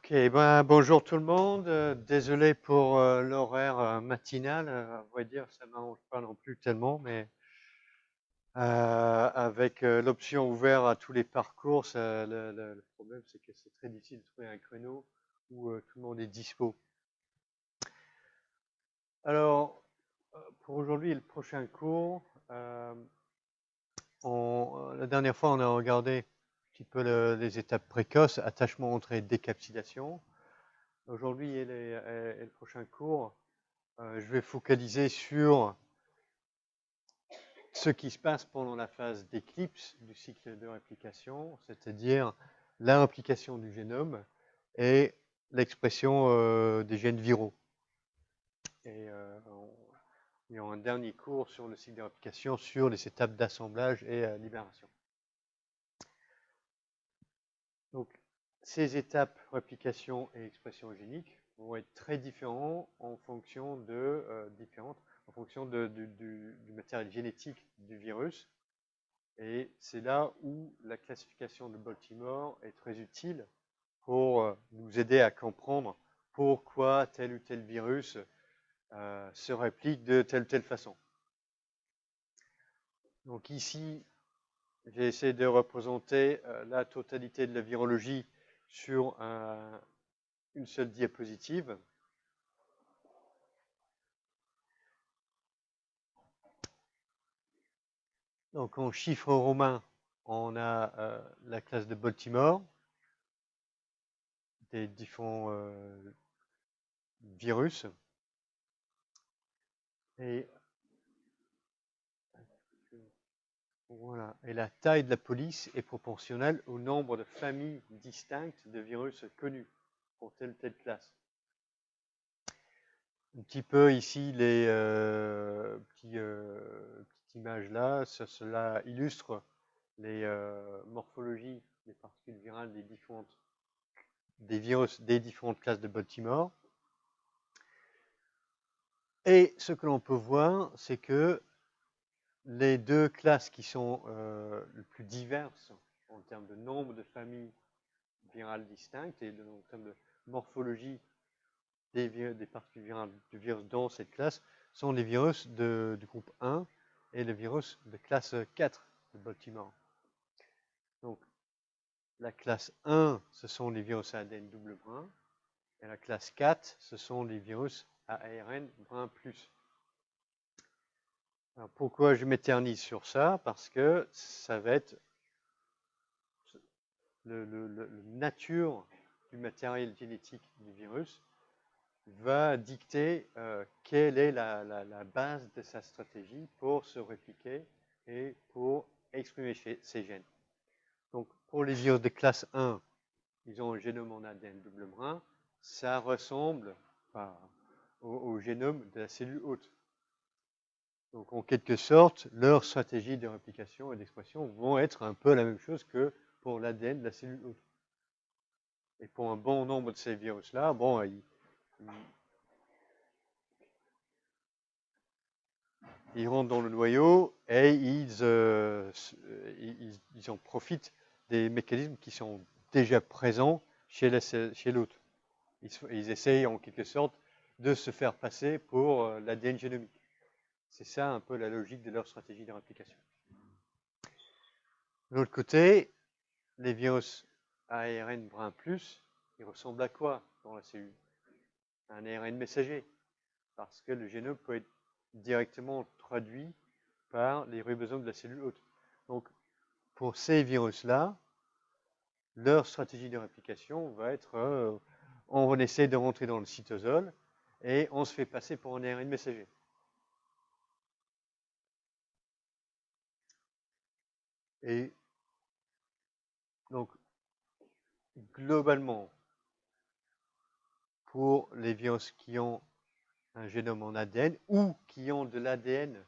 Ok, ben, bonjour tout le monde. Désolé pour l'horaire matinal. À vrai dire, ça ne m'arrange pas non plus tellement, mais avec l'option ouverte à tous les parcours, le problème c'est que c'est très difficile de trouver un créneau où tout le monde est dispo. Alors, pour aujourd'hui et le prochain cours, la dernière fois on a regardé un petit peu les étapes précoces, attachement, entrée, décapsulation. Aujourd'hui et le prochain cours, je vais focaliser sur ce qui se passe pendant la phase d'éclipse du cycle de réplication, c'est-à-dire la réplication du génome et l'expression des gènes viraux. Et il y aura un dernier cours sur le cycle de réplication, sur les étapes d'assemblage et libération. Donc, ces étapes réplication et expression génique vont être très différents en fonction du matériel génétique du virus. Et c'est là où la classification de Baltimore est très utile pour nous aider à comprendre pourquoi tel ou tel virus se réplique de telle ou telle façon. Donc ici, j'ai essayé de représenter la totalité de la virologie sur une seule diapositive. Donc en chiffres romains, on a la classe de Baltimore, des différents virus. Et voilà. Et la taille de la police est proportionnelle au nombre de familles distinctes de virus connus pour telle ou telle classe. Un petit peu ici les petites images là, cela illustre les morphologies des particules virales des virus des différentes classes de Baltimore. Et ce que l'on peut voir, c'est que les deux classes qui sont les plus diverses en termes de nombre de familles virales distinctes et en termes de morphologie des particules virales du virus dans cette classe sont les virus du groupe 1 et le virus de classe 4 de Baltimore. Donc, la classe 1, ce sont les virus à ADN double brin, et la classe 4, ce sont les virus à ARN brin plus. Alors, pourquoi je m'éternise sur ça? Parce que ça va être la nature du matériel génétique du virus va dicter quelle est la base de sa stratégie pour se répliquer et pour exprimer ses gènes. Donc, pour les virus de classe 1, ils ont un génome en ADN double brin, ça ressemble au génome de la cellule hôte. Donc, en quelque sorte, leur stratégie de réplication et d'expression vont être un peu la même chose que pour l'ADN de la cellule hôte. Et pour un bon nombre de ces virus-là, bon, ils rentrent dans le noyau et ils en profitent des mécanismes qui sont déjà présents chez l'hôte. Ils essayent en quelque sorte de se faire passer pour l'ADN génomique. C'est ça un peu la logique de leur stratégie de réplication. De l'autre côté, les virus ARN brin plus, ils ressemblent à quoi dans la cellule? Un ARN messager, parce que le génome peut être directement traduit par les ribosomes de la cellule hôte. Donc, pour ces virus-là, leur stratégie de réplication va être on essaie de rentrer dans le cytosol et on se fait passer pour un ARN messager. Et donc, globalement, pour les virus qui ont un génome en ADN ou qui ont de l'ADN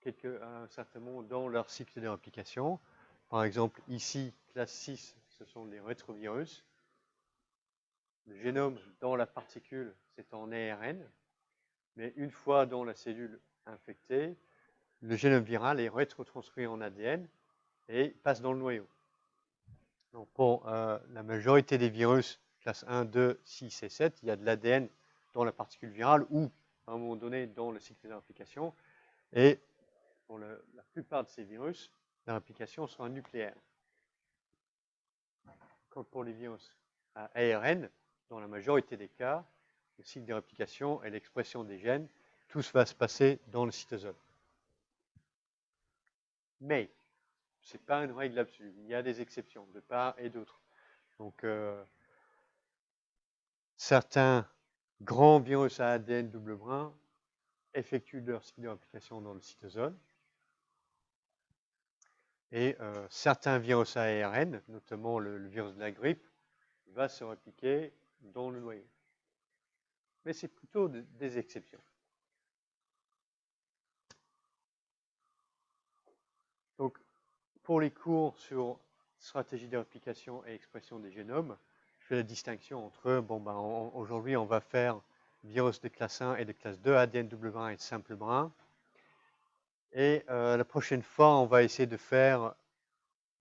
à un certain moment dans leur cycle de réplication, par exemple ici, classe 6, ce sont les rétrovirus. Le génome dans la particule, c'est en ARN, mais une fois dans la cellule infectée, le génome viral est rétrotranscrit en ADN et passe dans le noyau. Donc pour la majorité des virus classe 1, 2, 6 et 7, il y a de l'ADN dans la particule virale ou à un moment donné dans le cycle de réplication. Et pour la plupart de ces virus, la réplication sera nucléaire. Comme pour les virus à ARN, dans la majorité des cas, le cycle de réplication et l'expression des gènes, tout va se passer dans le cytosol. Mais ce n'est pas une règle absolue. Il y a des exceptions de part et d'autre. Donc, certains grands virus à ADN double brin effectuent leur cycle de réplication dans le cytosol. Et certains virus à ARN, notamment le virus de la grippe, va se répliquer dans le noyau. Mais c'est plutôt des exceptions. Donc, pour les cours sur stratégie de réplication et expression des génomes, je fais la distinction entre, aujourd'hui, on va faire virus de classe 1 et de classe 2, ADN double brin et simple brin. Et la prochaine fois, on va essayer de faire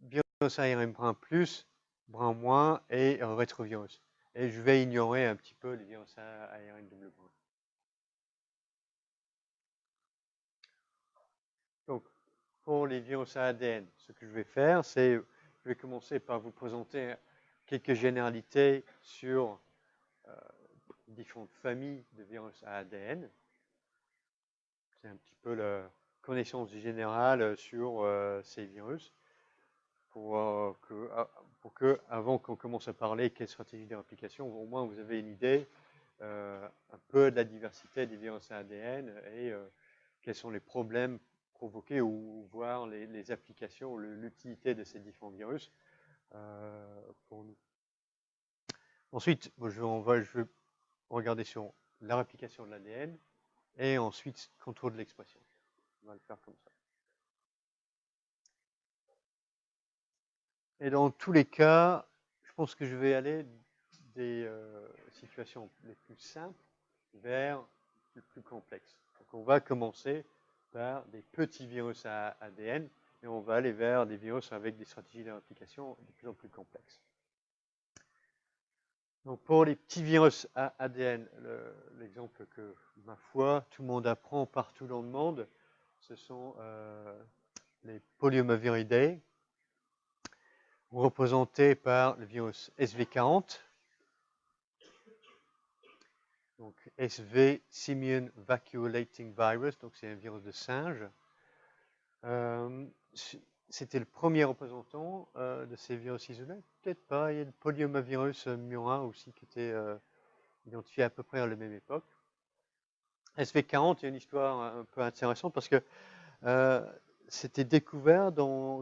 virus ARN brin plus, brin moins et rétrovirus. Et je vais ignorer un petit peu les virus ARN double brin. Donc, pour les virus à ADN, ce que je vais faire, c'est, je vais commencer par vous présenter quelques généralités sur différentes familles de virus à ADN. C'est un petit peu la connaissance générale sur ces virus pour que, avant qu'on commence à parler quelle stratégie de réplication, au moins vous avez une idée un peu de la diversité des virus à ADN et quels sont les problèmes provoquer ou voir les applications, l'utilité de ces différents virus pour nous. Ensuite, je vais regarder sur la réplication de l'ADN et ensuite contrôle de l'expression. On va le faire comme ça. Et dans tous les cas, je pense que je vais aller des situations les plus simples vers les plus complexes. Donc on va commencer par des petits virus à ADN et on va aller vers des virus avec des stratégies de réplication de plus en plus complexes. Donc pour les petits virus à ADN, l'exemple que, ma foi, tout le monde apprend partout dans le monde, ce sont les polyomaviridae, représentés par le virus SV40. Donc SV, Simian Vacuolating Virus, donc c'est un virus de singe. C'était le premier représentant de ces virus isolés. Peut-être pas, il y a le polyomavirus murin aussi qui était identifié à peu près à la même époque. SV40, il y a une histoire un peu intéressante parce que c'était découvert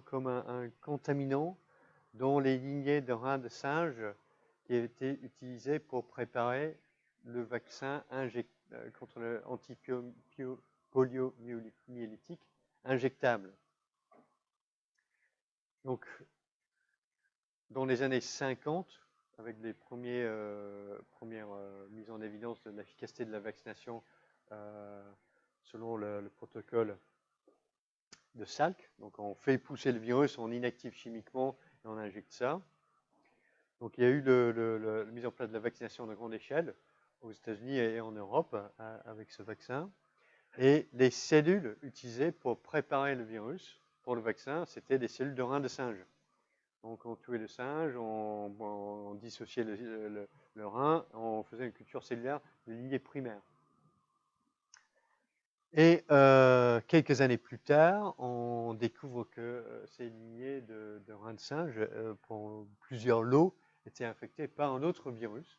comme un contaminant dans les lignées de reins de singe qui a été utilisé pour préparer le vaccin contre le antipoliomyélitique injectable. Donc, dans les années 50, avec les premières mises en évidence de l'efficacité de la vaccination selon le protocole de Salk, donc on fait pousser le virus, on inactive chimiquement et on injecte ça. Donc il y a eu la mise en place de la vaccination à grande échelle aux États-Unis et en Europe avec ce vaccin. Et les cellules utilisées pour préparer le virus pour le vaccin, c'était des cellules de reins de singe. Donc on tuait le singe, on dissociait le rein, on faisait une culture cellulaire de lignée primaire. Et quelques années plus tard, on découvre que ces lignées de reins de singe, pour plusieurs lots, étaient infectées par un autre virus,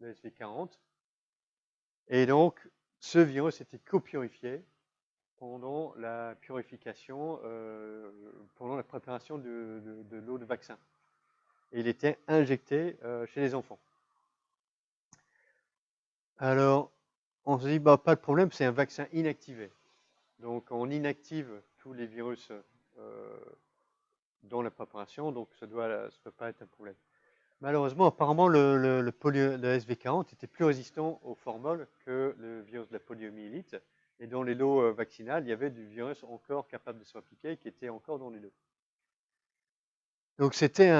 le SV40. Et donc, ce virus était copurifié pendant la purification, pendant la préparation de l'eau de vaccin. Et il était injecté chez les enfants. Alors, on se dit, pas de problème, c'est un vaccin inactivé. Donc, on inactive tous les virus dans la préparation, donc ça ne doit pas être un problème. Malheureusement, apparemment, le SV40 était plus résistant au formol que le virus de la poliomyélite. Et dans les lots vaccinales, il y avait du virus encore capable de se répliquer qui était encore dans les lots. Donc c'était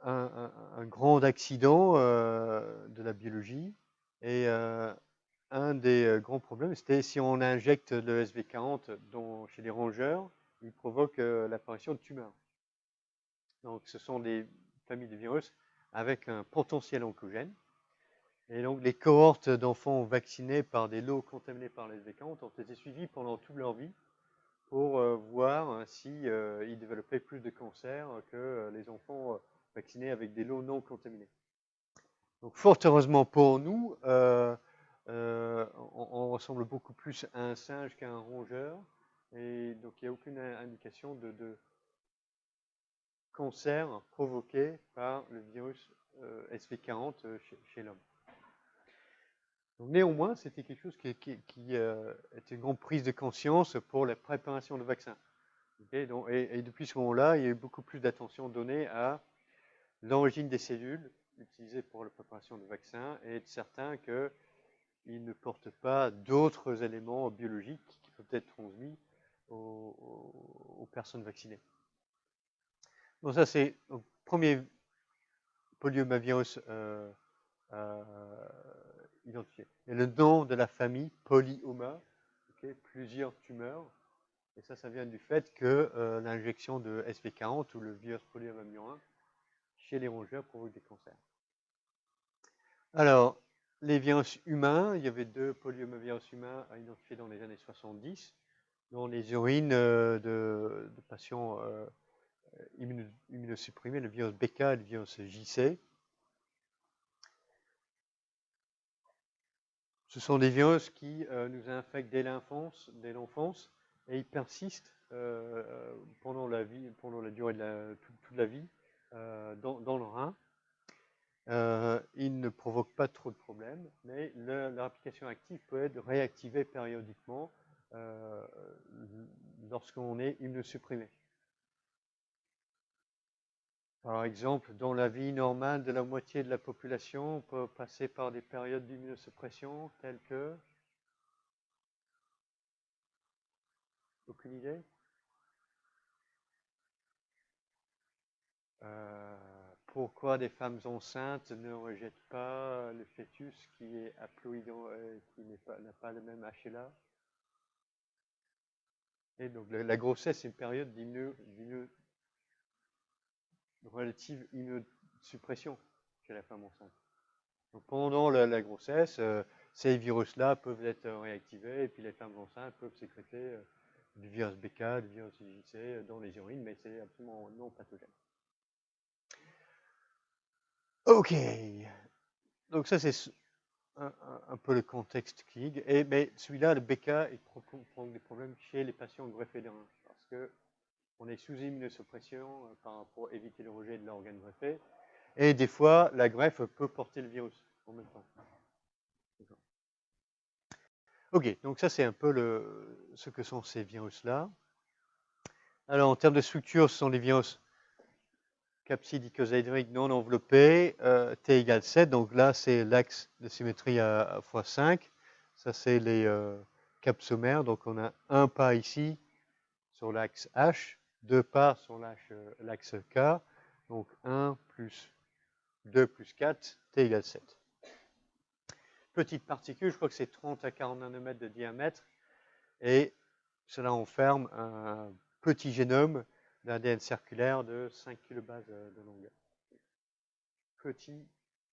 un grand accident de la biologie. Et un des grands problèmes, c'était si on injecte le SV40 chez les rongeurs, il provoque l'apparition de tumeurs. Donc, ce sont des familles de virus avec un potentiel oncogène. Et donc, les cohortes d'enfants vaccinés par des lots contaminés par les SV40 ont été suivis pendant toute leur vie pour voir si ils développaient plus de cancer que les enfants vaccinés avec des lots non contaminés. Donc, fort heureusement pour nous, on ressemble beaucoup plus à un singe qu'à un rongeur. Et donc, il n'y a aucune indication de cancer provoqué par le virus SV40 chez l'homme. Donc, néanmoins, c'était quelque chose qui était une grande prise de conscience pour la préparation de vaccins. Okay, donc, et depuis ce moment-là, il y a eu beaucoup plus d'attention donnée à l'origine des cellules utilisées pour la préparation de vaccins et être certain qu'ils ne portent pas d'autres éléments biologiques qui peuvent être transmis aux personnes vaccinées. Donc ça, c'est le premier polyomavirus identifié. Et le nom de la famille, polyoma, okay, plusieurs tumeurs. Et ça vient du fait que l'injection de SV40 ou le virus polyomavirus 1 chez les rongeurs provoque des cancers. Alors, les virus humains, il y avait 2 polyomavirus humains identifiés dans les années 70 dans les urines de patients immunosupprimés, le virus BK et le virus JC. Ce sont des virus qui nous infectent dès l'enfance et ils persistent pendant la durée de toute la vie dans le rein. Ils ne provoquent pas trop de problèmes, mais leur application active peut être réactivée périodiquement lorsqu'on est immunosupprimé. Par exemple, dans la vie normale de la moitié de la population, on peut passer par des périodes d'immunosuppression telles que... Aucune idée? Pourquoi des femmes enceintes ne rejettent pas le fœtus qui est haploïdant, qui n'a pas le même HLA? Et donc la grossesse, c'est une période relative immunosuppression chez la femme enceinte. Donc pendant la grossesse, ces virus-là peuvent être réactivés et puis les femmes enceintes peuvent sécréter du virus BK, du virus IgC dans les urines, mais c'est absolument non pathogène. Ok, donc ça c'est un peu le contexte clinique. Mais celui-là, le BK, il provoque des problèmes chez les patients greffés de rein parce qu'on est sous immunosuppression pour éviter le rejet de l'organe greffé. Et des fois, la greffe peut porter le virus en même temps. Ok, donc ça c'est un peu ce que sont ces virus-là. Alors en termes de structure, ce sont les virus capsides icosahédriques non enveloppés, T égale 7, donc là c'est l'axe de symétrie à x5. Ça c'est les capsomères, donc on a un pas ici sur l'axe H, 2 pas sur l'axe K, donc 1 plus 2 plus 4, T égale 7. Petite particule, je crois que c'est 30 à 40 nanomètres de diamètre, et cela enferme un petit génome d'ADN circulaire de 5 kilobases de longueur. Petit,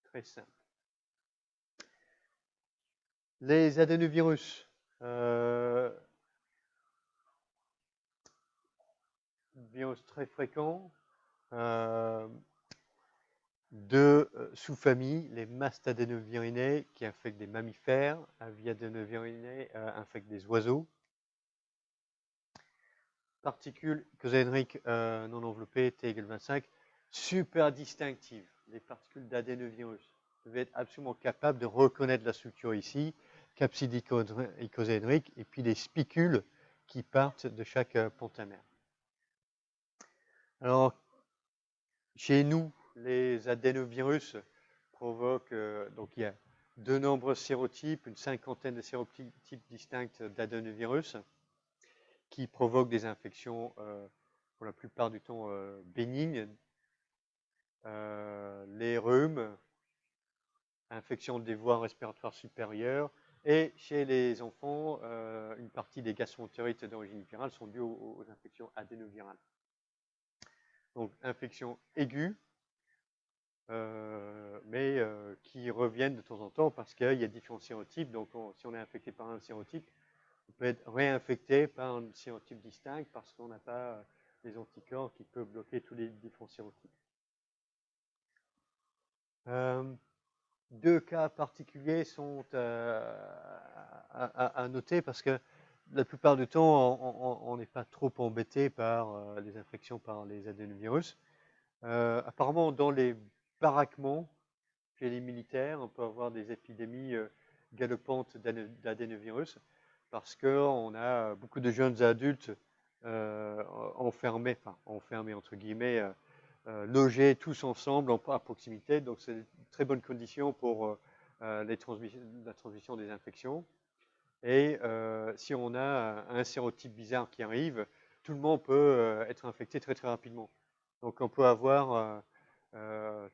très simple. Les adénovirus. Virus très fréquent. Deux sous-familles, les mastadénovirinés qui infectent des mammifères, aviadénovirinés infectent des oiseaux. Particules icosahédriques non enveloppées, T égale 25, super distinctives. Les particules d'adénovirus devaient être absolument capables de reconnaître la structure ici, capside icosahédrique, et puis les spicules qui partent de chaque pentamère. Alors, chez nous, les adénovirus provoquent, donc il y a de nombreux sérotypes, une cinquantaine de sérotypes distincts d'adénovirus qui provoquent des infections pour la plupart du temps bénignes, les rhumes, infection des voies respiratoires supérieures, et chez les enfants, une partie des gastroentérites d'origine virale sont dues aux infections adénovirales. Donc, infection aiguë, mais qui reviennent de temps en temps parce qu'il y a différents sérotypes. Donc, si on est infecté par un sérotype, on peut être réinfecté par un sérotype distinct parce qu'on n'a pas les anticorps qui peuvent bloquer tous les différents sérotypes. Deux cas particuliers sont à noter parce que la plupart du temps, on n'est pas trop embêté par les infections par les adénovirus. Apparemment, dans les baraquements, chez les militaires, on peut avoir des épidémies galopantes d'adénovirus parce qu'on a beaucoup de jeunes adultes enfermés entre guillemets, logés tous ensemble à proximité. Donc, c'est une très bonne condition pour la transmission des infections. Et si on a un sérotype bizarre qui arrive, tout le monde peut être infecté très très rapidement. Donc, on peut avoir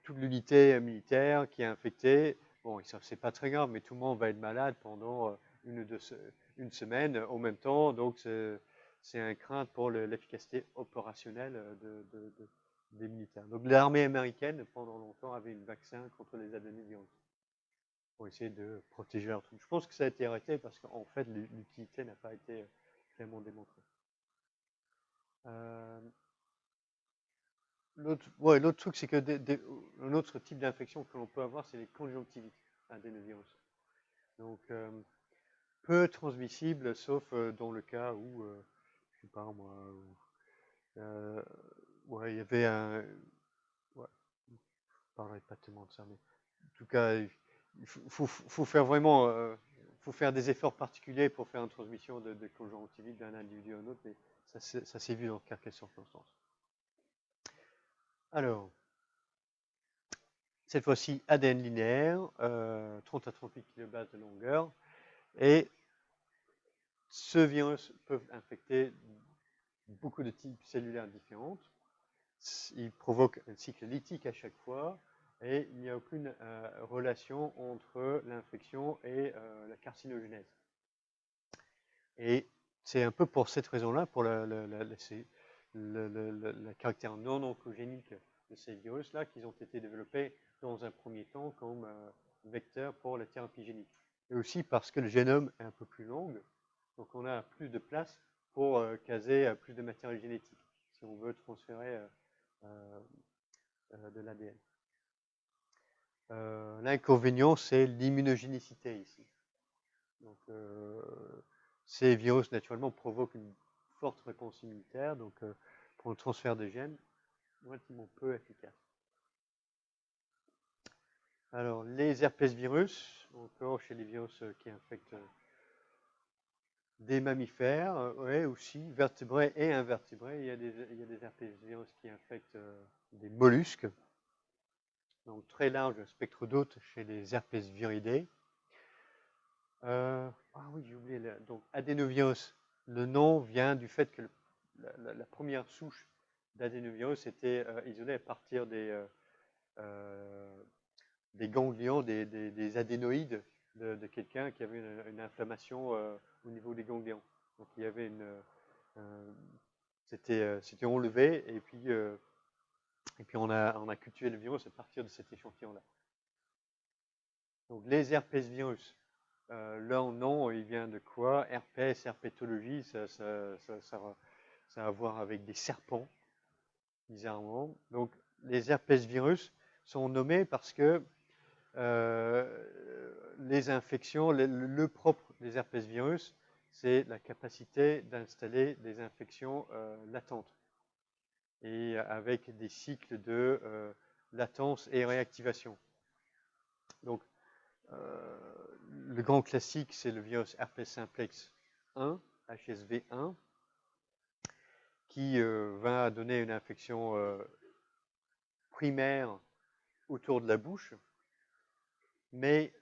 toute l'unité militaire qui est infectée. Bon, c'est pas très grave, mais tout le monde va être malade pendant une semaine en même temps. Donc, c'est un crainte pour l'efficacité opérationnelle des militaires. Donc, l'armée américaine, pendant longtemps, avait un vaccin contre les adénovirus pour essayer de protéger leur truc. Je pense que ça a été arrêté parce qu'en fait, l'utilité n'a pas été clairement démontrée. L'autre truc, c'est que un autre type d'infection que l'on peut avoir, c'est les conjonctivites adénovirus. Donc, peu transmissible, sauf dans le cas où, je sais pas moi, ouais, il y avait un, ouais, je ne parlerai pas tellement de ça, mais en tout cas, il faut faire vraiment, faut faire des efforts particuliers pour faire une transmission de conjonctivite d'un individu à un autre, mais ça s'est vu dans quelques circonstances. Alors, cette fois-ci ADN linéaire, 30 à 38 kilobases de longueur, et ce virus peut infecter beaucoup de types cellulaires différents. Il provoque un cycle lytique à chaque fois, et il n'y a aucune relation entre l'infection et la carcinogénèse. Et c'est un peu pour cette raison-là, pour le caractère non oncogénique de ces virus-là, qu'ils ont été développés dans un premier temps comme vecteurs pour la thérapie génique. Et aussi parce que le génome est un peu plus long, donc on a plus de place pour caser plus de matériel génétique, si on veut transférer de l'ADN. L'inconvénient, c'est l'immunogénicité ici. Donc, ces virus, naturellement, provoquent une forte réponse immunitaire, donc pour le transfert de gènes, relativement peu efficace. Alors, les herpesvirus, encore chez les virus qui infectent des mammifères, ouais, aussi, vertébrés et invertébrés. Il y a des herpesvirus qui infectent des mollusques. Donc, très large spectre d'hôtes chez les herpesviridés. Ah oui, j'ai oublié. Donc, adénovirus, le nom vient du fait que la première souche d'adénovirus était isolée à partir des ganglions, des adénoïdes de quelqu'un qui avait une inflammation au niveau des ganglions. Donc, il y avait c'était enlevé et puis on a cultivé le virus à partir de cet échantillon-là. Donc, les herpesvirus. Leur nom, il vient de quoi? Herpès, herpétologie, ça a à voir avec des serpents, bizarrement. Donc, les herpesvirus sont nommés parce que les infections, le propre des herpesvirus, c'est la capacité d'installer des infections latentes et avec des cycles de latence et réactivation. Donc, le grand classique, c'est le virus herpes simplex 1, HSV1, qui va donner une infection primaire autour de la bouche, mais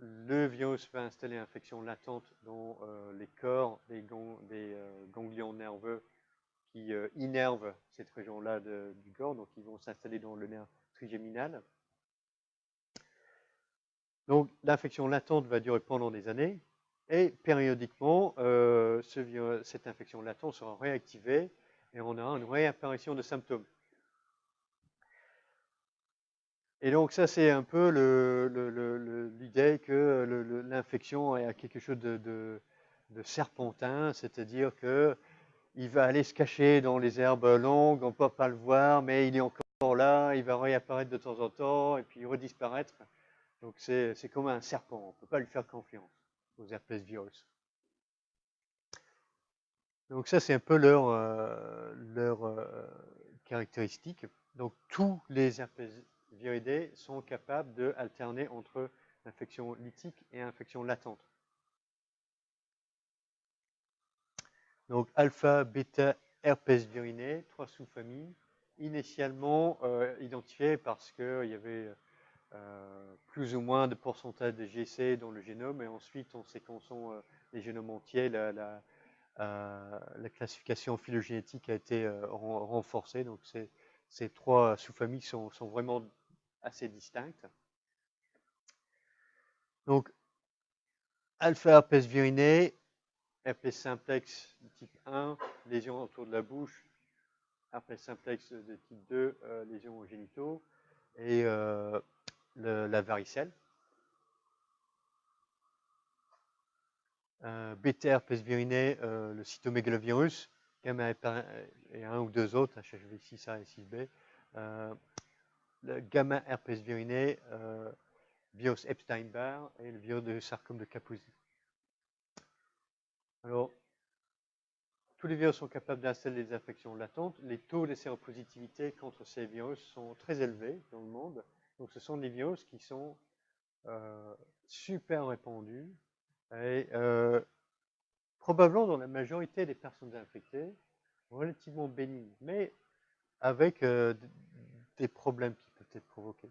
le virus va installer une infection latente dans les corps des ganglions nerveux qui innervent cette région-là du corps, donc ils vont s'installer dans le nerf trigéminale. Donc l'infection latente va durer pendant des années et périodiquement, cette infection latente sera réactivée et on aura une réapparition de symptômes. Et donc ça, c'est un peu l'idée que l'infection est quelque chose de serpentin, c'est-à-dire qu'il va aller se cacher dans les herbes longues, on ne peut pas le voir, mais il est encore là, il va réapparaître de temps en temps et puis redisparaître. Donc c'est comme un serpent, on ne peut pas lui faire confiance aux herpès virus. Donc ça, c'est un peu leur caractéristique. Donc tous les herpès viridés sont capables d'alterner entre infection lytique et infection latente. Donc alpha, bêta, herpès viriné, 3 sous-familles, initialement identifiées parce qu'il y avait plus ou moins de pourcentage de GC dans le génome, et ensuite en séquençant les génomes entiers, la classification phylogénétique a été renforcée. Donc ces 3 sous-familles sont vraiment assez distinctes. Donc alpha herpès viriné, herpès simplex de type 1, lésions autour de la bouche, herpès simplex de type 2, lésions aux génitaux, et la varicelle. Bêta herpès viriné, le cytomégalovirus, gamma et un ou deux autres, HHV6A et 6B. Le gamma herpès viriné, virus Epstein-Barr et le virus de sarcome de Kaposi. Alors, tous les virus sont capables d'installer des infections latentes. Les taux de séropositivité contre ces virus sont très élevés dans le monde. Donc, ce sont des virus qui sont super répandus et probablement dans la majorité des personnes infectées, relativement bénignes, mais avec des problèmes qui peuvent être provoqués.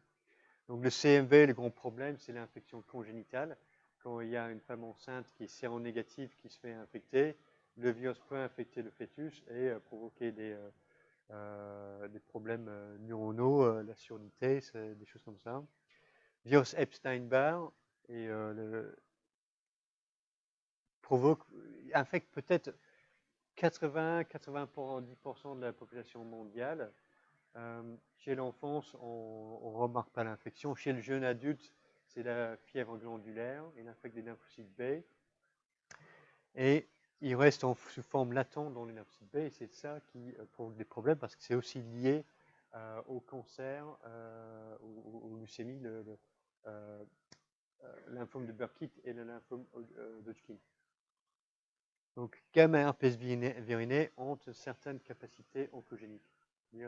Donc le CMV, le grand problème, c'est l'infection congénitale. Quand il y a une femme enceinte qui est séronégative, qui se fait infecter, le virus peut infecter le fœtus et provoquer des problèmes neuronaux, la surdité, des choses comme ça. Virus Epstein-Barr et infecte peut-être 80-90% de la population mondiale. Chez l'enfance, on ne remarque pas l'infection. Chez le jeune adulte, c'est la fièvre glandulaire, il infecte des lymphocytes B. Et il reste sous forme latente dans les lymphocytes B, et c'est ça qui provoque des problèmes, parce que c'est aussi lié au cancer, aux leucémies, lymphome de Burkitt et le lymphome d'Hodgkin. Donc, gamma herpès viriné ont certaines capacités oncogéniques liées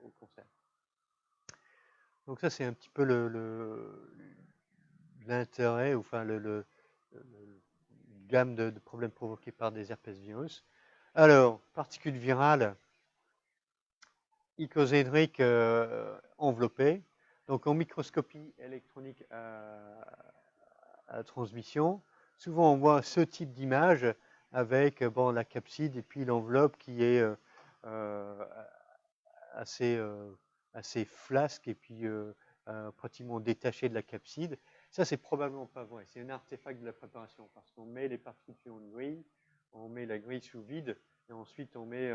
au cancer. Donc ça, c'est un petit peu l'intérêt, enfin le gamme de problèmes provoqués par des herpès virus. Alors, particules virales icosédriques enveloppées. Donc en microscopie électronique à transmission, souvent on voit ce type d'image avec la capside et puis l'enveloppe qui est assez flasque et puis pratiquement détaché de la capside. Ça, c'est probablement pas vrai. C'est un artefact de la préparation parce qu'on met les particules sur une grille, on met la grille sous vide et ensuite on met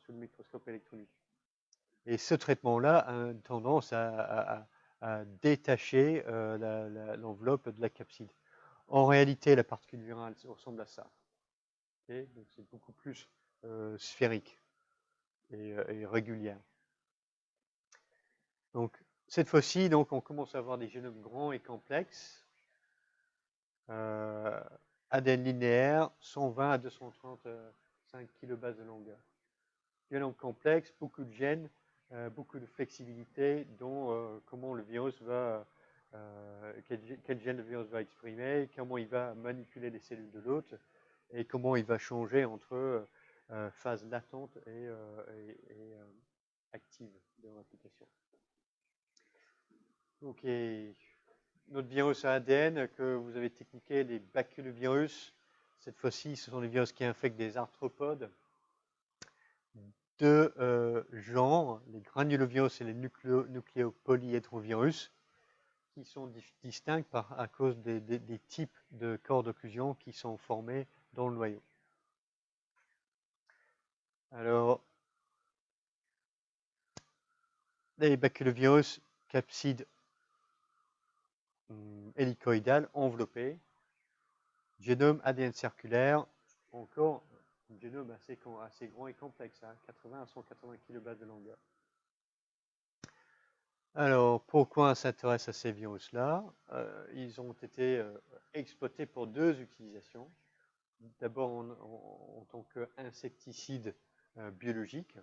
sous le microscope électronique. Et ce traitement-là a une tendance à détacher l'enveloppe de la capside. En réalité, la particule virale ressemble à ça. Okay, donc c'est beaucoup plus sphérique et régulière. Donc cette fois-ci, on commence à avoir des génomes grands et complexes. ADN linéaire, 120 à 235 kilobases de longueur. Génome complexe, beaucoup de gènes, beaucoup de flexibilité, dont comment le virus va, quel gène le virus va exprimer, comment il va manipuler les cellules de l'hôte, et comment il va changer entre phase latente et active de réplication. Ok, notre virus à ADN que vous avez techniqué, les baculovirus, cette fois-ci, ce sont des virus qui infectent des arthropodes. deux genres, les granulovirus et les nucléopolyhédrovirus, qui sont distincts à cause des types de corps d'occlusion qui sont formés dans le noyau. Alors, les baculovirus capsides hélicoïdal enveloppé, génome ADN circulaire, encore un génome assez grand et complexe, hein, 80 à 180 kB de longueur. Alors, pourquoi on s'intéresse à ces virus-là? Ils ont été exploités pour deux utilisations. D'abord en tant qu'insecticide biologique.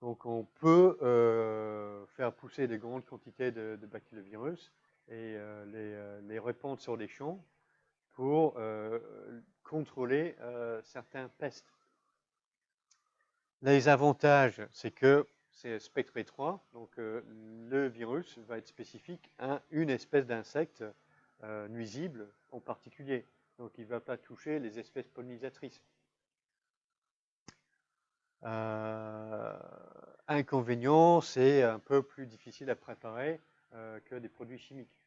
Donc, on peut faire pousser de grandes quantités de baculovirus et les répandre sur les champs pour contrôler certains pestes. Les avantages, c'est que c'est spectre étroit, donc le virus va être spécifique à une espèce d'insecte nuisible en particulier. Donc il ne va pas toucher les espèces pollinisatrices. Inconvénient, c'est un peu plus difficile à préparer que des produits chimiques.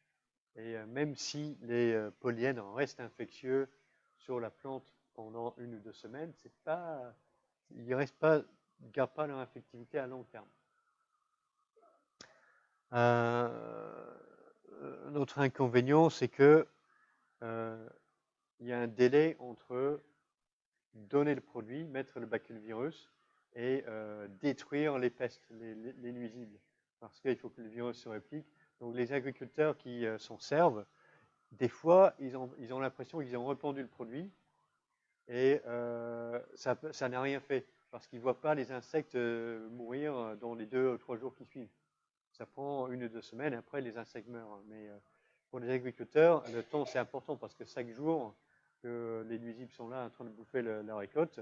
Et même si les pollens restent infectieux sur la plante pendant 1 ou 2 semaines, ils ne gardent pas leur infectivité à long terme. Notre inconvénient, c'est que il y a un délai entre donner le produit, mettre le baculovirus et détruire les pestes, les nuisibles, parce qu'il faut que le virus se réplique. Donc les agriculteurs qui s'en servent, des fois, ils ont l'impression qu'ils ont répandu le produit et ça n'a rien fait, parce qu'ils ne voient pas les insectes mourir dans les 2 ou 3 jours qui suivent. Ça prend 1 ou 2 semaines, et après les insectes meurent. Mais pour les agriculteurs, le temps c'est important, parce que chaque jour que les nuisibles sont là en train de bouffer la récolte,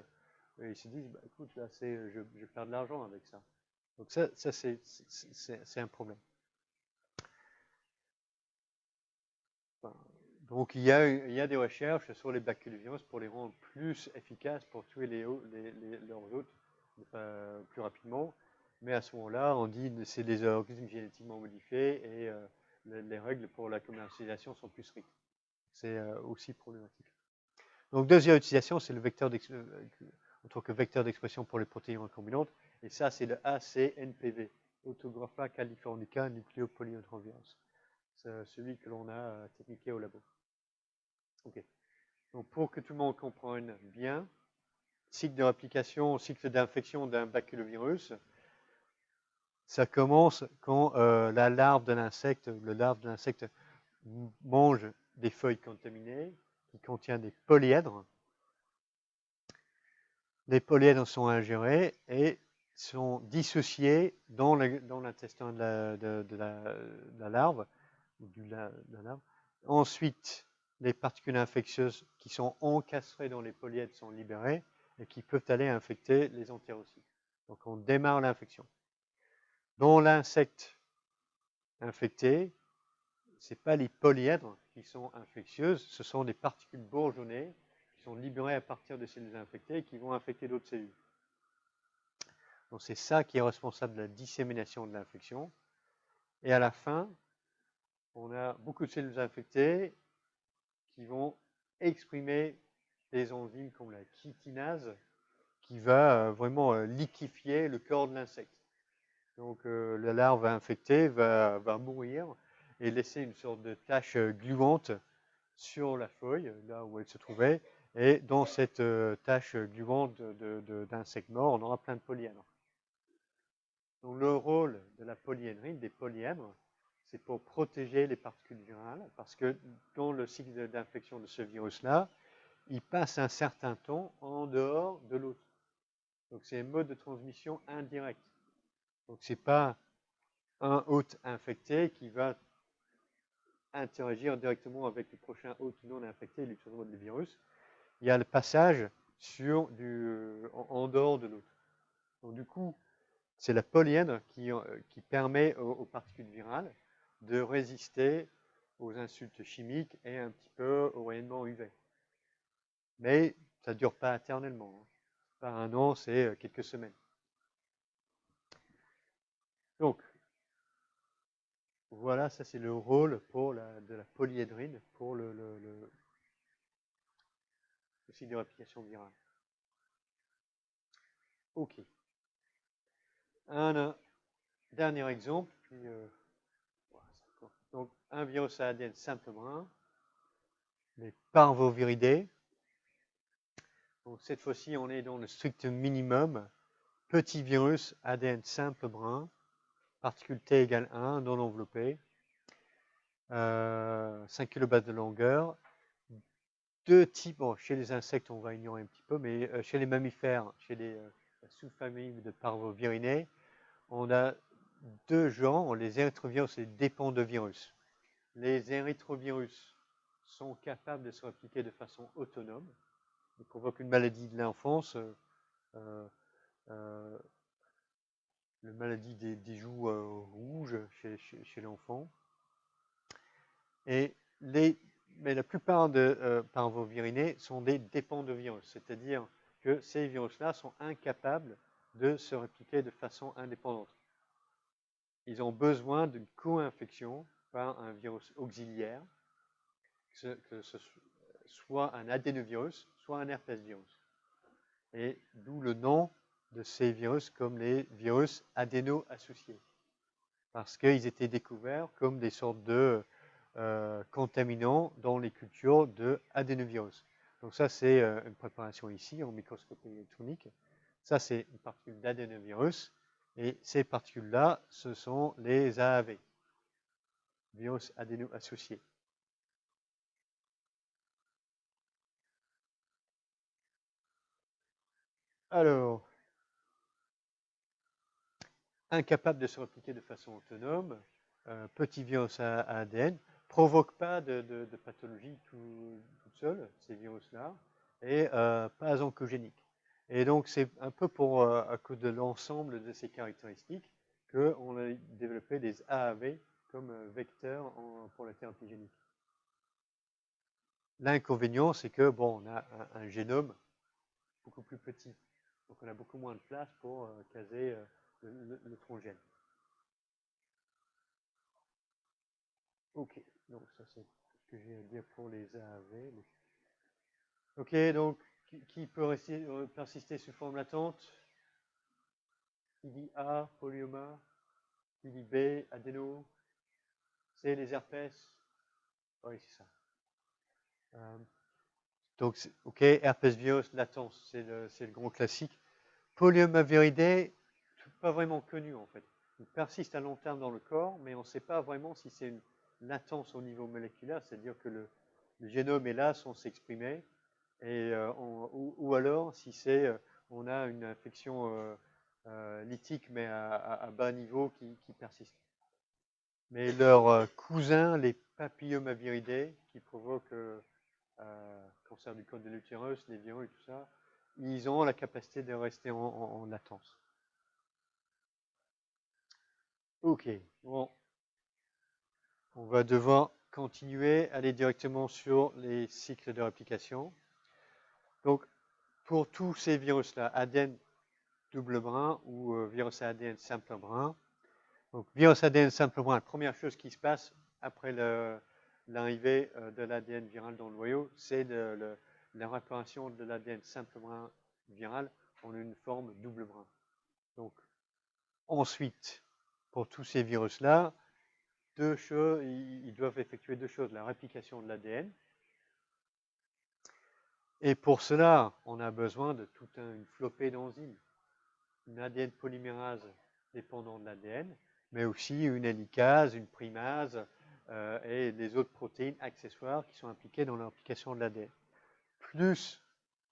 et ils se disent, bah, écoute, là je perds de l'argent avec ça. Donc ça c'est un problème. Enfin, donc il y a des recherches sur les baculovirus pour les rendre plus efficaces pour tuer leurs hôtes plus rapidement. Mais à ce moment-là, on dit que c'est des organismes génétiquement modifiés et les règles pour la commercialisation sont plus strictes. C'est aussi problématique. Donc deuxième utilisation, c'est le vecteur en tant que vecteur d'expression pour les protéines recombinantes. Et ça, c'est le ACNPV, Autographa californica nucléopolyhédrovirus. C'est celui que l'on a techniqué au labo. Ok. Donc pour que tout le monde comprenne bien, cycle de réplication, cycle d'infection d'un baculovirus, ça commence quand la larve de l'insecte, le larve de l'insecte mange des feuilles contaminées qui contiennent des polyèdres. Les polyèdres sont ingérés et sont dissociés dans l'intestin de la larve. Ensuite, les particules infectieuses qui sont encastrées dans les polyèdres sont libérées et qui peuvent aller infecter les entérocytes. Donc on démarre l'infection. Dans l'insecte infecté, ce n'est pas les polyèdres qui sont infectieuses, ce sont des particules bourgeonnées qui sont libérées à partir de cellules infectées et qui vont infecter d'autres cellules. Donc c'est ça qui est responsable de la dissémination de l'infection. Et à la fin, on a beaucoup de cellules infectées qui vont exprimer des enzymes comme la chitinase qui va vraiment liquéfier le corps de l'insecte. Donc la larve infectée va mourir et laisser une sorte de tache gluante sur la feuille, là où elle se trouvait. Et dans cette tache gluante d'insectes morts, on aura plein de polyèdres. Donc le rôle de la polyédrine, des polyèdres, c'est pour protéger les particules virales, parce que dans le cycle d'infection de ce virus-là, il passe un certain temps en dehors de l'hôte. Donc c'est un mode de transmission indirect. Donc ce n'est pas un hôte infecté qui va interagir directement avec le prochain hôte non infecté et lui transmettre le virus. Il y a le passage en dehors de l'hôte. Donc du coup, c'est la polyèdre qui permet aux particules virales de résister aux insultes chimiques et un petit peu au rayonnement UV. Mais ça ne dure pas éternellement. pas un an, c'est quelques semaines. Donc, voilà, ça c'est le rôle de la polyédrine pour le site de réplication virale. OK. Un dernier exemple, puis donc un virus à ADN simple brun, les parvoviridés. Donc cette fois-ci, on est dans le strict minimum. Petit virus ADN simple brun, particule T égale 1 non enveloppé, 5 kilobases de longueur. Deux types, bon, chez les insectes, on va ignorer un petit peu, mais chez les mammifères, chez les sous-familles de parvoviridés, on a deux genres, les érythrovirus et les dépendovirus. Les érythrovirus sont capables de se répliquer de façon autonome. Ils provoquent une maladie de l'enfance, la maladie des joues rouges chez l'enfant. Mais la plupart de parvoviridés sont des dépendovirus, c'est-à-dire que ces virus-là sont incapables de se répliquer de façon indépendante. Ils ont besoin d'une co-infection par un virus auxiliaire, que ce soit un adénovirus, soit un herpesvirus. Et d'où le nom de ces virus comme les virus adéno-associés, parce qu'ils étaient découverts comme des sortes de contaminants dans les cultures de adénovirus. Donc ça, c'est une préparation ici en microscopie électronique. Ça, c'est une particule d'adénovirus. Et ces particules-là, ce sont les AAV, virus adéno-associés. Alors, incapable de se répliquer de façon autonome, petit virus à ADN, provoque pas de pathologie toute seule, ces virus-là, et pas oncogénique. Et donc, c'est un peu à cause de l'ensemble de ces caractéristiques qu'on a développé des AAV comme vecteurs pour la thérapie génique. L'inconvénient, c'est que, bon, on a un génome beaucoup plus petit. Donc, on a beaucoup moins de place pour caser le transgène. OK, donc ça c'est ce que j'ai à dire pour les AAV. OK, donc qui peut persister sous forme latente? Qui dit A, polyoma? Qui dit B, adéno? C, les herpès? Oui, c'est ça. Donc, OK, herpès virus, latence, c'est le grand classique. Polyomaviridés, pas vraiment connu en fait. Il persiste à long terme dans le corps, mais on ne sait pas vraiment si c'est une latence au niveau moléculaire, c'est-à-dire que le génome est là sans s'exprimer, ou alors si on a une infection lytique mais à bas niveau qui persiste. Mais leurs cousins, les papillomaviridés, qui provoquent cancer du col de l'utérus, les virus et tout ça, ils ont la capacité de rester en latence. OK, bon. On va devoir continuer, aller directement sur les cycles de réplication. Donc, pour tous ces virus-là, ADN double brin ou virus ADN simple brin. Donc, virus ADN simple brin, la première chose qui se passe après l'arrivée de l'ADN viral dans le noyau, c'est la réparation de l'ADN simple brin viral en une forme double brin. Donc, ensuite, pour tous ces virus-là, deux choses, ils doivent effectuer deux choses, la réplication de l'ADN. Et pour cela, on a besoin de toute une flopée d'enzymes. Une ADN polymérase dépendant de l'ADN, mais aussi une hélicase, une primase et les autres protéines accessoires qui sont impliquées dans l'application de l'ADN. Plus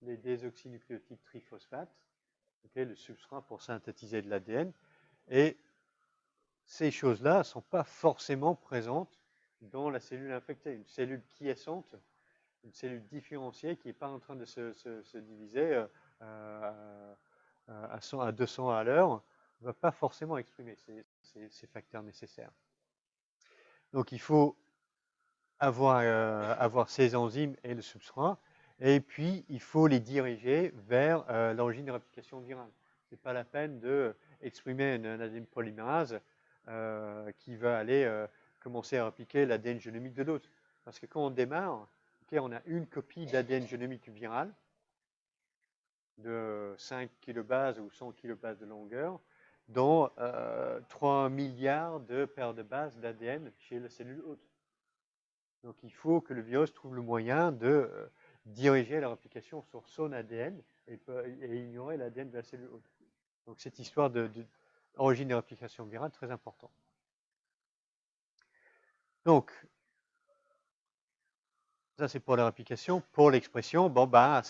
les désoxynucléotides triphosphates, le substrat pour synthétiser de l'ADN. Et ces choses-là ne sont pas forcément présentes dans la cellule infectée. Une cellule quiescente, une cellule différenciée qui n'est pas en train de se diviser à 200 à l'heure, ne va pas forcément exprimer ces facteurs nécessaires. Donc il faut avoir ces enzymes et le substrat. et puis il faut les diriger vers l'origine de réplication virale. Ce n'est pas la peine d'exprimer un ADN polymérase qui va aller commencer à répliquer l'ADN génomique de l'autre. Parce que quand on démarre, on a une copie d'ADN génomique viral de 5 kilobases ou 100 kilobases de longueur, dont 3 milliards de paires de bases d'ADN chez la cellule hôte. Donc il faut que le virus trouve le moyen de diriger la réplication sur son ADN et ignorer l'ADN de la cellule hôte. Donc cette histoire d'origine de réplication virale, très important. Donc, ça c'est pour la réplication. Pour l'expression, bon bah,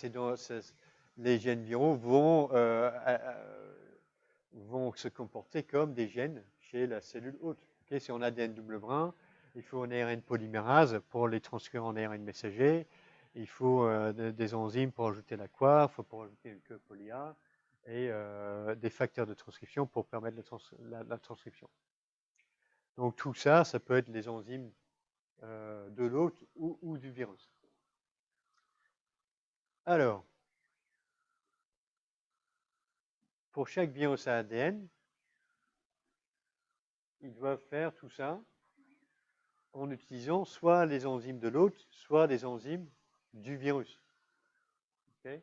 les gènes viraux vont se comporter comme des gènes chez la cellule hôte. Okay, si on a ADN double brin, il faut un ARN polymérase pour les transcrire en ARN messager. Il faut des enzymes pour ajouter la coiffe, pour ajouter une queue poly-A et des facteurs de transcription pour permettre la transcription. Donc tout ça, ça peut être les enzymes de l'hôte ou du virus. Alors, pour chaque virus à ADN, ils doivent faire tout ça en utilisant soit les enzymes de l'hôte, soit les enzymes du virus. Okay,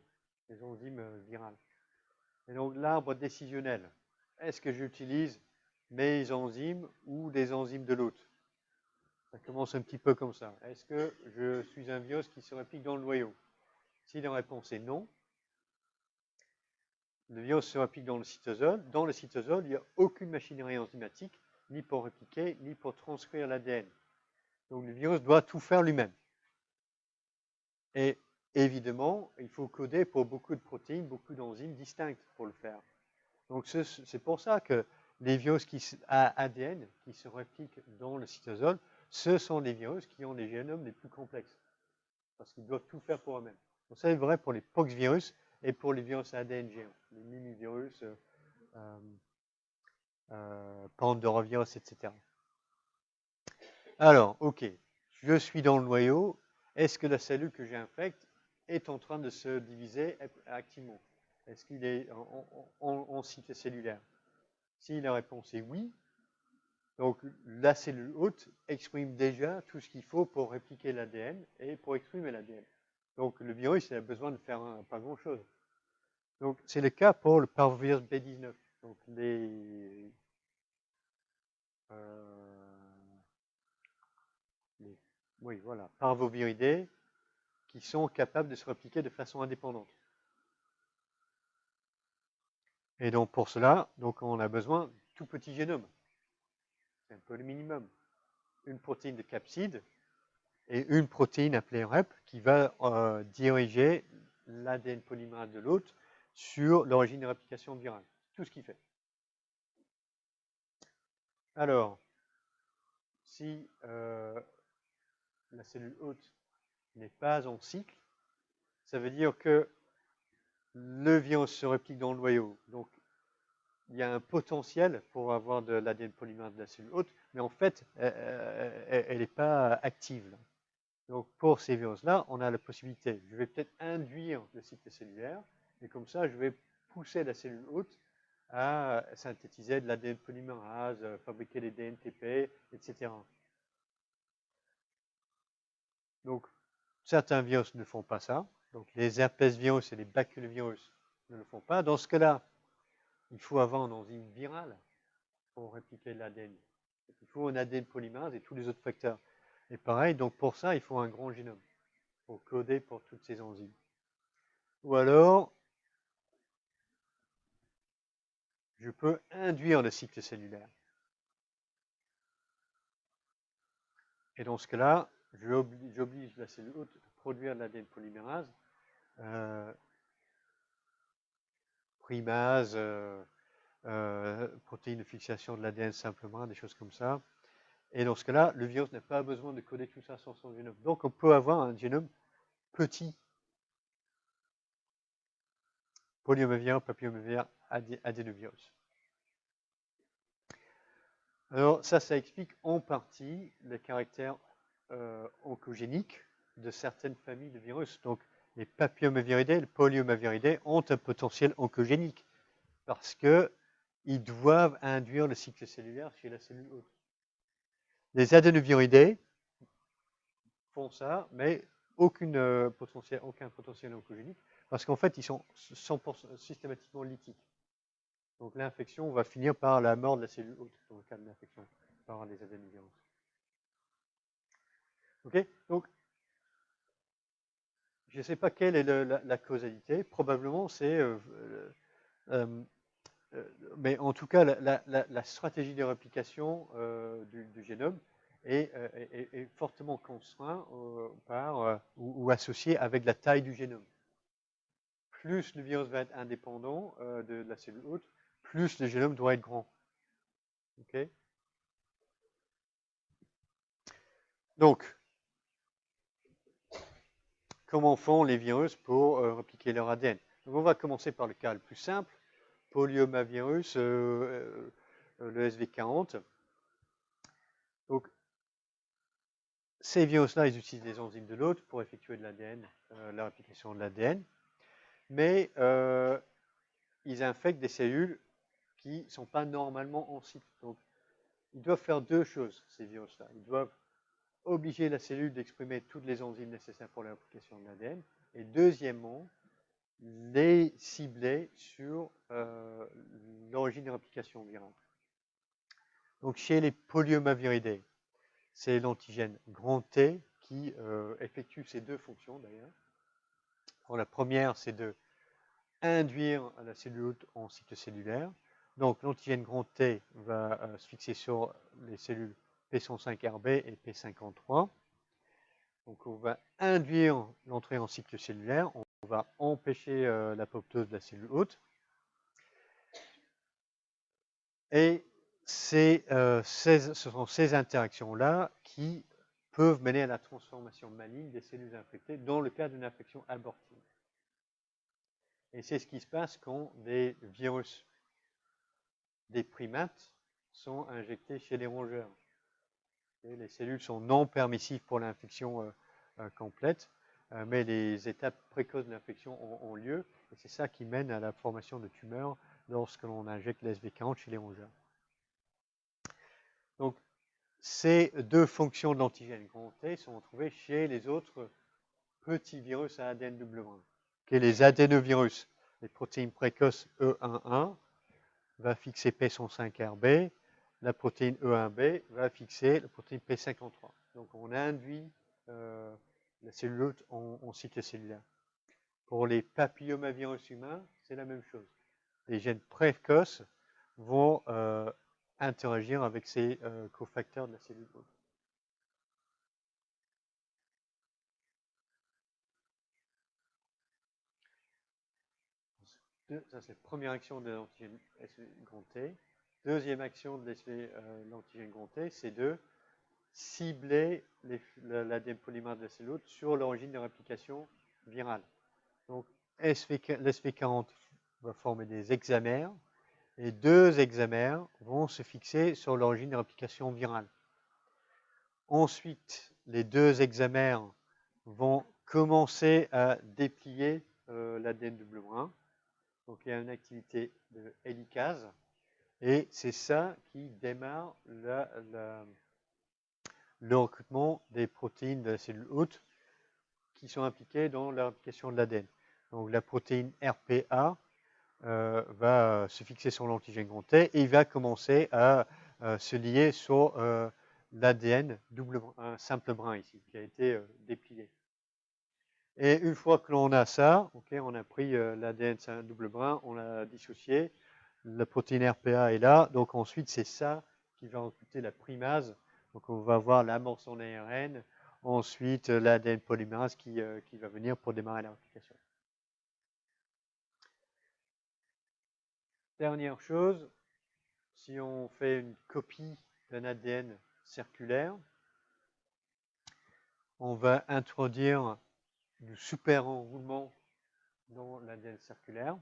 les enzymes virales. Et donc l'arbre décisionnel, est-ce que j'utilise mes enzymes ou des enzymes de l'hôte? Ça commence un petit peu comme ça. Est-ce que je suis un virus qui se réplique dans le noyau? Si la réponse est non, le virus se réplique dans le cytosol. Dans le cytosol, il n'y a aucune machinerie enzymatique, ni pour répliquer, ni pour transcrire l'ADN. Donc le virus doit tout faire lui-même. Et évidemment, il faut coder pour beaucoup de protéines, beaucoup d'enzymes distinctes pour le faire. Donc c'est pour ça que les virus à ADN qui se répliquent dans le cytosol, ce sont les virus qui ont les génomes les plus complexes. Parce qu'ils doivent tout faire pour eux-mêmes. Donc ça est vrai pour les poxvirus et pour les virus à ADN géants, les mimivirus, pandorovirus, etc. Alors, ok, je suis dans le noyau. Est-ce que la cellule que j'infecte est en train de se diviser activement? Est-ce qu'il est en cycle cellulaire? Si la réponse est oui, donc la cellule hôte exprime déjà tout ce qu'il faut pour répliquer l'ADN et pour exprimer l'ADN. Donc le virus il a besoin de faire pas grand-chose. Donc c'est le cas pour le parvovirus B19. Donc oui, voilà, parvoviridés qui sont capables de se répliquer de façon indépendante. Et donc pour cela, donc on a besoin de tout petit génome. C'est un peu le minimum. Une protéine de capside et une protéine appelée REP qui va diriger l'ADN polymérase de l'hôte sur l'origine de réplication virale. Tout ce qu'il fait. Alors, si la cellule hôte n'est pas en cycle, ça veut dire que le virus se réplique dans le noyau. Donc, il y a un potentiel pour avoir de l'ADN polymérase de la cellule hôte, mais en fait, elle n'est pas active. Donc, pour ces virus-là, on a la possibilité, je vais peut-être induire le cycle cellulaire, et comme ça, je vais pousser la cellule hôte à synthétiser de l'ADN polymérase, fabriquer des DNTP, etc. Donc, certains virus ne font pas ça. Donc, les herpesvirus et les baculovirus ne le font pas. Dans ce cas-là, il faut avoir une enzyme virale pour répliquer l'ADN. Il faut un ADN polymérase et tous les autres facteurs. Et pareil, donc pour ça, il faut un grand génome pour coder pour toutes ces enzymes. Ou alors, je peux induire le cycle cellulaire. Et dans ce cas-là, j'oblige la cellule hôte à produire de l'ADN polymérase, primase, protéines de fixation de l'ADN simplement, des choses comme ça. Et dans ce cas-là, le virus n'a pas besoin de coder tout ça sur son génome. Donc, on peut avoir un génome petit. Polyomavirus, papillomavirus, adénovirus. Alors, ça explique en partie les caractères oncogéniques de certaines familles de virus. Donc, les papillomaviridés, les polyomaviridés ont un potentiel oncogénique parce qu'ils doivent induire le cycle cellulaire chez la cellule hôte. Les adénoviridés font ça, mais aucun potentiel oncogénique parce qu'en fait, ils sont 100% systématiquement lytiques. Donc l'infection va finir par la mort de la cellule hôte dans le cas de l'infection par les adénovirus. Ok, donc je ne sais pas quelle est la causalité. Probablement c'est, mais en tout cas la stratégie de réplication du génome est fortement contrainte par ou associée avec la taille du génome. Plus le virus va être indépendant de la cellule hôte, plus le génome doit être grand. Okay. Donc, comment font les virus pour répliquer leur ADN? Donc, on va commencer par le cas le plus simple, polyomavirus, le SV40. Donc, ces virus-là, ils utilisent les enzymes de l'hôte pour effectuer de l'ADN, la réplication de l'ADN, mais ils infectent des cellules qui ne sont pas normalement en cycle. Donc, ils doivent faire deux choses, ces virus-là. Ils doivent obliger la cellule d'exprimer toutes les enzymes nécessaires pour la réplication de l'ADN, et deuxièmement, les cibler sur l'origine de réplication virale. Donc, chez les polyomaviridés, c'est l'antigène grand T qui effectue ces deux fonctions d'ailleurs. La première, c'est de induire la cellule hôte en cycle cellulaire. Donc l'antigène grand T va se fixer sur les cellules P105RB et P53. Donc on va induire l'entrée en cycle cellulaire, on va empêcher l'apoptose de la cellule hôte. Et ce sont ces interactions-là qui peuvent mener à la transformation maligne des cellules infectées dans le cas d'une infection abortive. Et c'est ce qui se passe quand des virus, des primates, sont injectés chez les rongeurs. Et les cellules sont non permissives pour l'infection complète, mais les étapes précoces de l'infection ont lieu, et c'est ça qui mène à la formation de tumeurs lorsque l'on injecte l'SV40 chez les rongeurs. Donc, ces deux fonctions de l'antigène grand T sont retrouvées chez les autres petits virus à ADN double brun. Les adénovirus, les protéines précoces E11 va fixer P105RB, la protéine E1B va fixer la protéine P53. Donc on induit la cellule hôte en cycle cellulaire. Pour les papillomavirus humains, c'est la même chose. Les gènes précoces vont interagir avec ces cofacteurs de la cellule hôte. Ça, c'est la première action de l'antigène grand T. Deuxième action de l'antigène grand T, c'est de cibler l'ADN polymère de la cellule hôte sur l'origine de réplication virale. Donc, l'SV40 va former des hexamères, et deux hexamères vont se fixer sur l'origine de réplication virale. Ensuite, les deux hexamères vont commencer à déplier l'ADN double brun. Donc, il y a une activité de hélicase, et c'est ça qui démarre le recrutement des protéines de la cellule hôte qui sont impliquées dans la réplication de l'ADN. Donc, la protéine RPA va se fixer sur l'antigène grand T et il va commencer à se lier sur l'ADN simple brun ici, qui a été déplié. Et une fois que l'on a ça, on a pris l'ADN double brun, on l'a dissocié, la protéine RPA est là, donc ensuite c'est ça qui va recruter la primase. Donc on va avoir l'amorce en ARN, ensuite l'ADN polymérase qui va venir pour démarrer la réplication. Dernière chose, si on fait une copie d'un ADN circulaire, on va introduire du super-enroulement dans l'ADN circulaire.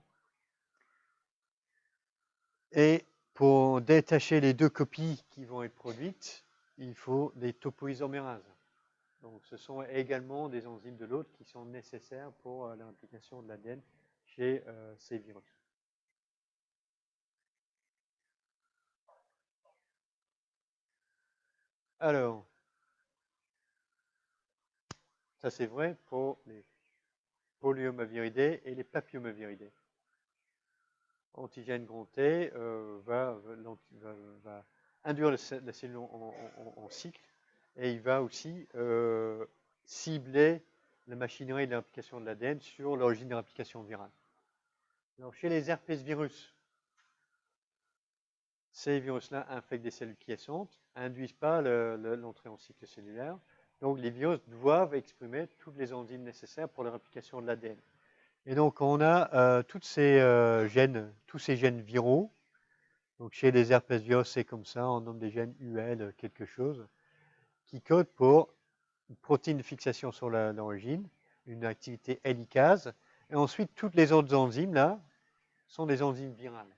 Et pour détacher les deux copies qui vont être produites, il faut des topoisomérases. Donc, ce sont également des enzymes de l'hôte qui sont nécessaires pour la réplication de l'ADN chez ces virus. Alors, ça c'est vrai pour les polyomaviridés et les papillomaviridés. Antigène grand T va induire la cellule en cycle et il va aussi cibler la machinerie de la réplication de l'ADN sur l'origine de la réplication virale. Alors, chez les herpès virus, ces virus-là infectent des cellules quiescentes, induisent pas l'entrée en cycle cellulaire. Donc, les virus doivent exprimer toutes les enzymes nécessaires pour la réplication de l'ADN. Et donc, on a tous ces gènes viraux. Donc, chez les herpès virus, c'est comme ça, on nomme des gènes UL quelque chose, qui codent pour une protéine de fixation sur l'origine, une activité hélicase, et ensuite, toutes les autres enzymes, là, sont des enzymes virales.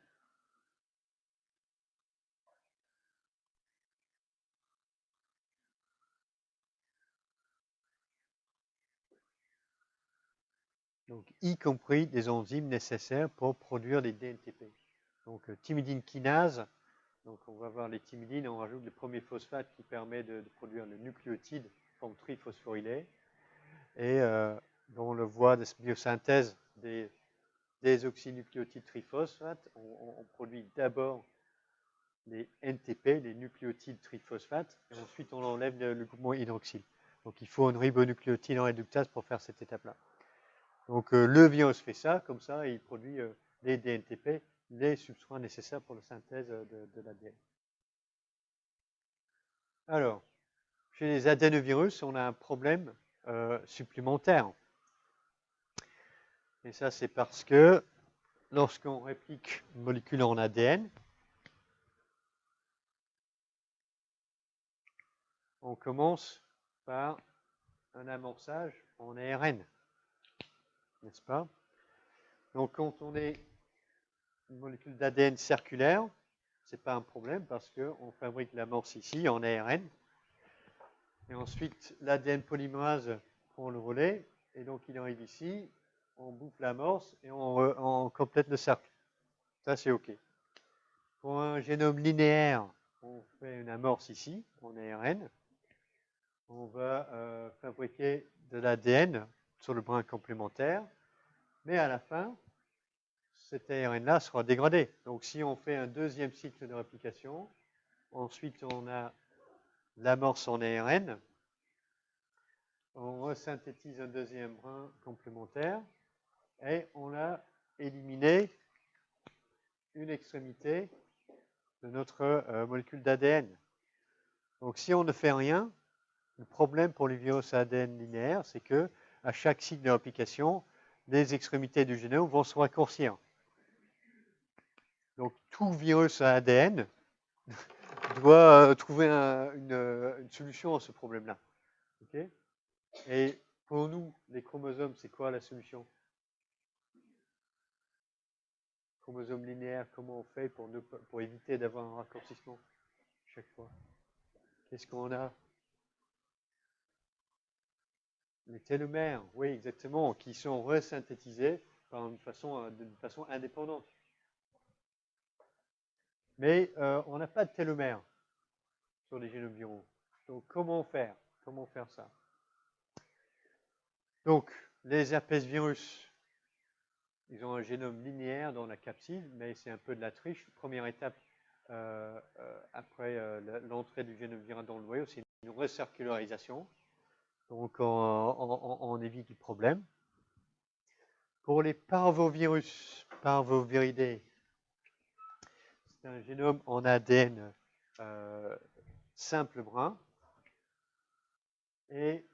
Donc, y compris des enzymes nécessaires pour produire des DNTP. Donc, thymidine kinase, donc on va voir les thymidines, on rajoute le premier phosphate qui permet de produire le nucléotide forme triphosphorylé. Et on le voit de biosynthèse des oxynucléotides triphosphate, on produit d'abord les NTP, les nucléotides triphosphate, et ensuite on enlève le groupement hydroxyle. Donc il faut un ribonucléotide en réductase pour faire cette étape-là. Donc le virus fait ça, comme ça il produit les DNTP, les substrats nécessaires pour la synthèse de l'ADN. Alors, chez les adénovirus, on a un problème supplémentaire. Et ça, c'est parce que lorsqu'on réplique une molécule en ADN, on commence par un amorçage en ARN, n'est-ce pas? Donc, quand on est une molécule d'ADN circulaire, ce n'est pas un problème parce qu'on fabrique l'amorce ici en ARN. Et ensuite, l'ADN polymérase prend le relais. Et donc, il arrive ici, on bouffe l'amorce et on complète le cercle. Ça, c'est OK. Pour un génome linéaire, on fait une amorce ici, en ARN. On va fabriquer de l'ADN sur le brin complémentaire. Mais à la fin, cet ARN-là sera dégradé. Donc, si on fait un deuxième cycle de réplication, ensuite, on a l'amorce en ARN. On resynthétise un deuxième brin complémentaire et on a éliminé une extrémité de notre molécule d'ADN. Donc, si on ne fait rien, le problème pour les virus ADN linéaires, c'est que à chaque cycle de réplication, les extrémités du génome vont se raccourcir. Donc, tout virus à ADN doit trouver une solution à ce problème-là. Okay? Et pour nous, les chromosomes, c'est quoi la solution? Chromosome linéaire, comment on fait pour éviter d'avoir un raccourcissement chaque fois? Qu'est-ce qu'on a? Les télomères, oui, exactement, qui sont resynthétisés d'une façon indépendante. Mais on n'a pas de télomères sur les génomes viraux. Donc, comment faire? Comment faire ça? Donc, les herpès virus, ils ont un génome linéaire dans la capside, mais c'est un peu de la triche. Première étape après l'entrée du génome viral dans le noyau, c'est une recircularisation. Donc, on évite le problème. Pour les parvovirus, parvoviridés, c'est un génome en ADN simple brun. Et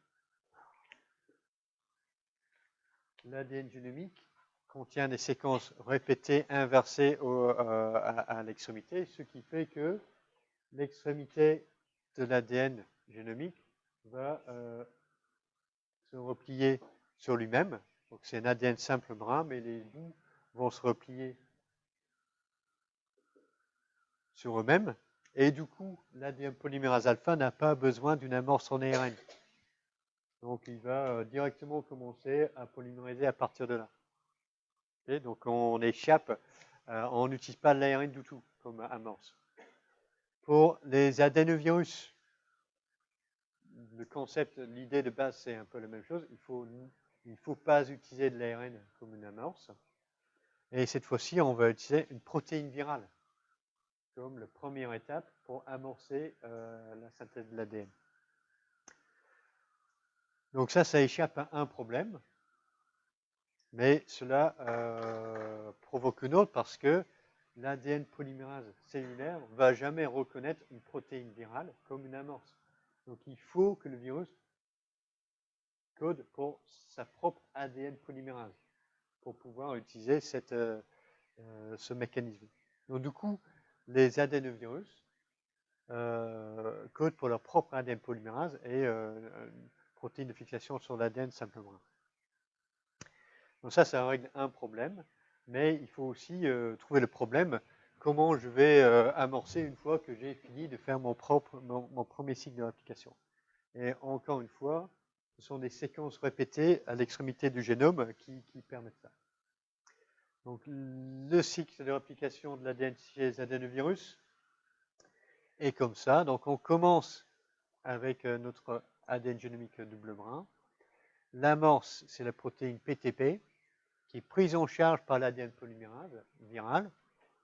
l'ADN génomique contient des séquences répétées, inversées à l'extrémité, ce qui fait que l'extrémité de l'ADN génomique va se replier sur lui-même. Donc c'est un ADN simple brun, mais les bouts vont se replier sur eux-mêmes. Et du coup, l'ADN polymérase alpha n'a pas besoin d'une amorce en ARN. Donc il va directement commencer à polymériser à partir de là. Okay, donc on échappe, on n'utilise pas l'ARN du tout comme amorce. Pour les adénovirus, le concept, l'idée de base, c'est un peu la même chose. Il ne faut pas utiliser de l'ARN comme une amorce. Et cette fois-ci, on va utiliser une protéine virale comme la première étape pour amorcer la synthèse de l'ADN. Donc ça échappe à un problème, mais cela provoque une autre parce que l'ADN polymérase cellulaire ne va jamais reconnaître une protéine virale comme une amorce. Donc il faut que le virus code pour sa propre ADN polymérase pour pouvoir utiliser ce mécanisme. Donc du coup, les adénovirus codent pour leur propre ADN polymérase et une protéine de fixation sur l'ADN simplement. Donc ça règle un problème, mais il faut aussi trouver le problème, comment je vais amorcer une fois que j'ai fini de faire mon premier cycle de réplication. Et encore une fois, ce sont des séquences répétées à l'extrémité du génome qui permettent ça. Donc le cycle de réplication de l'ADN chez les adénovirus est comme ça. Donc on commence avec notre ADN génomique double brin. L'amorce, c'est la protéine PTP, qui est prise en charge par l'ADN polymérase virale.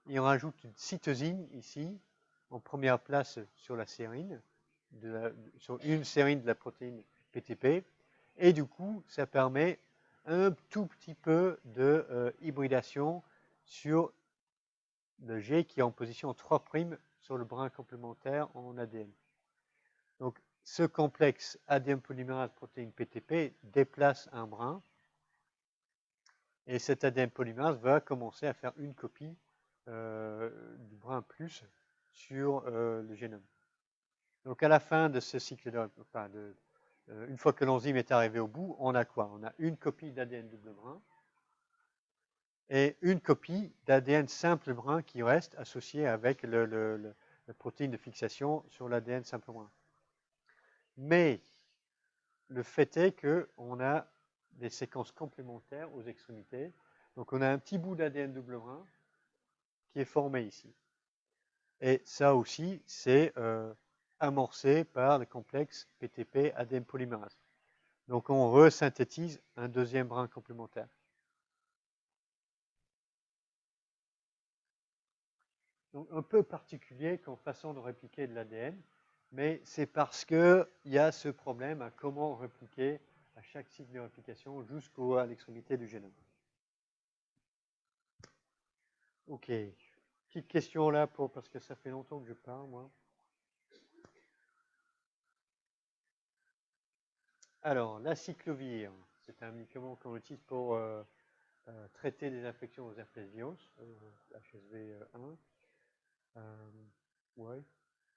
Et on rajoute une cytosine ici, en première place sur la sérine, sur une sérine de la protéine PTP. Et du coup, ça permet un tout petit peu de hybridation sur le G qui est en position 3' sur le brin complémentaire en ADN. Donc, ce complexe ADN polymérase protéine PTP déplace un brin et cet ADN polymérase va commencer à faire une copie du brin plus sur le génome. Donc, à la fin de ce cycle une fois que l'enzyme est arrivée au bout, on a quoi? On a une copie d'ADN double brin et une copie d'ADN simple brin qui reste associée avec la protéine de fixation sur l'ADN simple brin. Mais le fait est qu'on a des séquences complémentaires aux extrémités. Donc on a un petit bout d'ADN double brin qui est formé ici. Et ça aussi, c'est amorcé par le complexe PTP ADN polymérase. Donc on resynthétise un deuxième brin complémentaire. Donc un peu particulier comme façon de répliquer de l'ADN, mais c'est parce qu'il y a ce problème à comment répliquer à chaque cycle de réplication jusqu'à l'extrémité du génome. Ok. Petite question là parce que ça fait longtemps que je parle, moi. Alors, la cyclovir, c'est un médicament qu'on utilise pour traiter des infections aux herpès virus, HSV1. Ouais.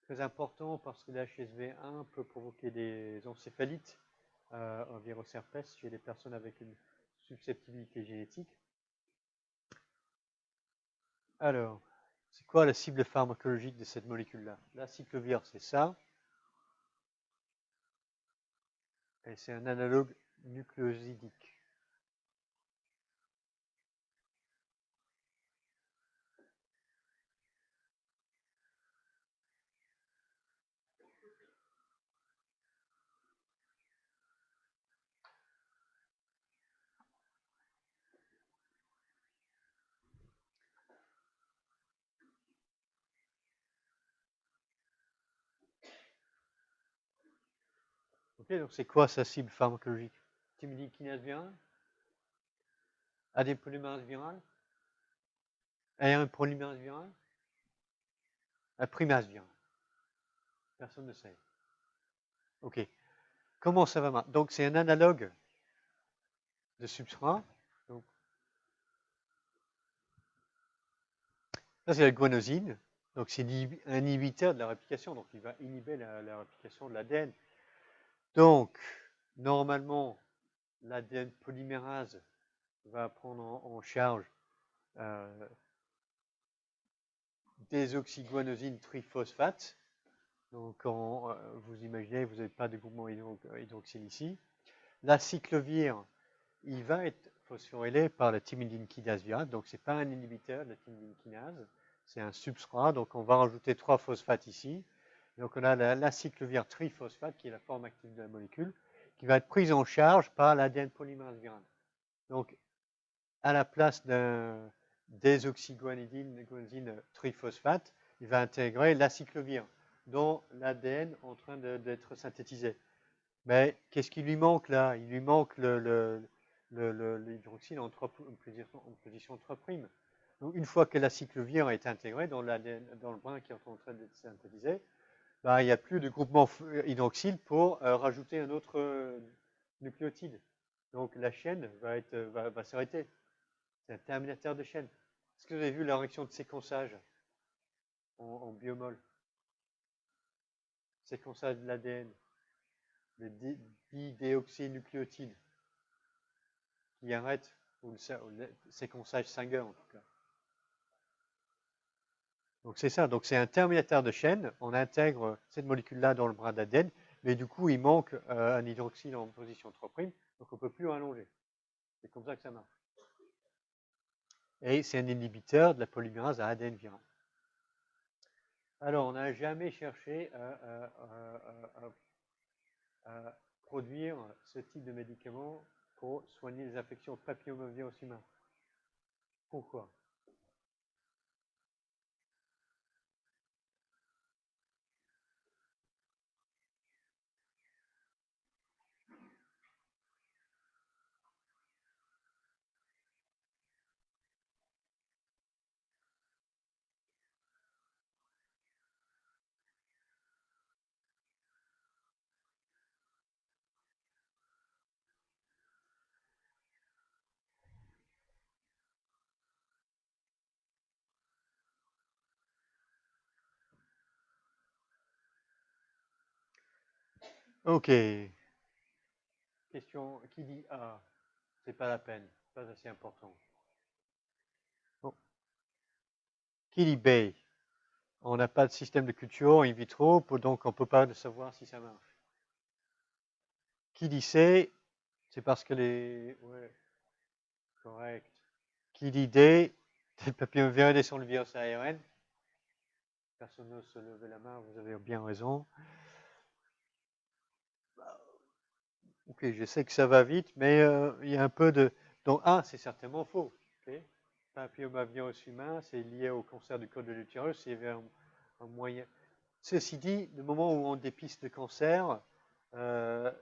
Très important parce que l'HSV1 peut provoquer des encéphalites au virus herpès chez les personnes avec une susceptibilité génétique. Alors, c'est quoi la cible pharmacologique de cette molécule-là? La cyclovir, c'est ça. Et c'est un analogue nucléosidique. Ok, donc c'est quoi sa cible pharmacologique? Thymidine kinase virale? ADN polymérase virale? ARN polymérase virale? La primase virale? Personne ne sait. Ok. Comment ça va marcher? Donc c'est un analogue de substrat. Donc, ça c'est la guanosine. Donc c'est un inhibiteur de la réplication. Donc il va inhiber la réplication de l'ADN. Donc normalement l'ADN polymérase va prendre en charge désoxyguanosine triphosphate. Donc, vous imaginez, vous n'avez pas de groupement hydroxyle ici. L'acyclovir, il va être phosphorylé par la thymidine kinase virale, donc ce n'est pas un inhibiteur de la thymidine kinase, c'est un substrat, donc on va rajouter 3 phosphates ici. Donc on a l'acyclovir triphosphate, qui est la forme active de la molécule, qui va être prise en charge par l'ADN polymérase virale. Donc, à la place d'un désoxyguanidine triphosphate, il va intégrer l'acyclovir, dont l'ADN est en train d'être synthétisé. Mais qu'est-ce qui lui manque là? Il lui manque l'hydroxyle en position 3'. Donc, une fois que l'acyclovir est intégré dans le brin qui est en train d'être synthétisé, ben, il n'y a plus de groupement hydroxyle pour rajouter un autre nucléotide. Donc la chaîne va s'arrêter. C'est un terminateur de chaîne. Est-ce que vous avez vu la réaction de séquençage en biomol? Séquençage de l'ADN, le bidéoxynucléotide qui arrête, ou le séquençage Sanger en tout cas. Donc c'est ça, donc c'est un terminateur de chaîne, on intègre cette molécule-là dans le bras d'ADN, mais du coup il manque un hydroxyle en position 3', donc on ne peut plus allonger. C'est comme ça que ça marche. Et c'est un inhibiteur de la polymérase à ADN viral. Alors on n'a jamais cherché à produire ce type de médicament pour soigner les infections papillomavirus humains. Pourquoi? Ok. Question, qui dit A? C'est pas la peine, pas assez important. Bon. Qui dit B? On n'a pas de système de culture in vitro, donc on ne peut pas savoir si ça marche. Qui dit C? C'est parce que les... Ouais, correct. Qui dit D? Les papillomavirus sont le virus ARN. Personne n'ose se lever la main, vous avez bien raison. Ok, je sais que ça va vite, mais il y a un peu de... Donc, A, c'est certainement faux. Okay. Papillomavirus humain, c'est lié au cancer du col de l'utérus, c'est vers un moyen... Ceci dit, le moment où on dépiste le cancer,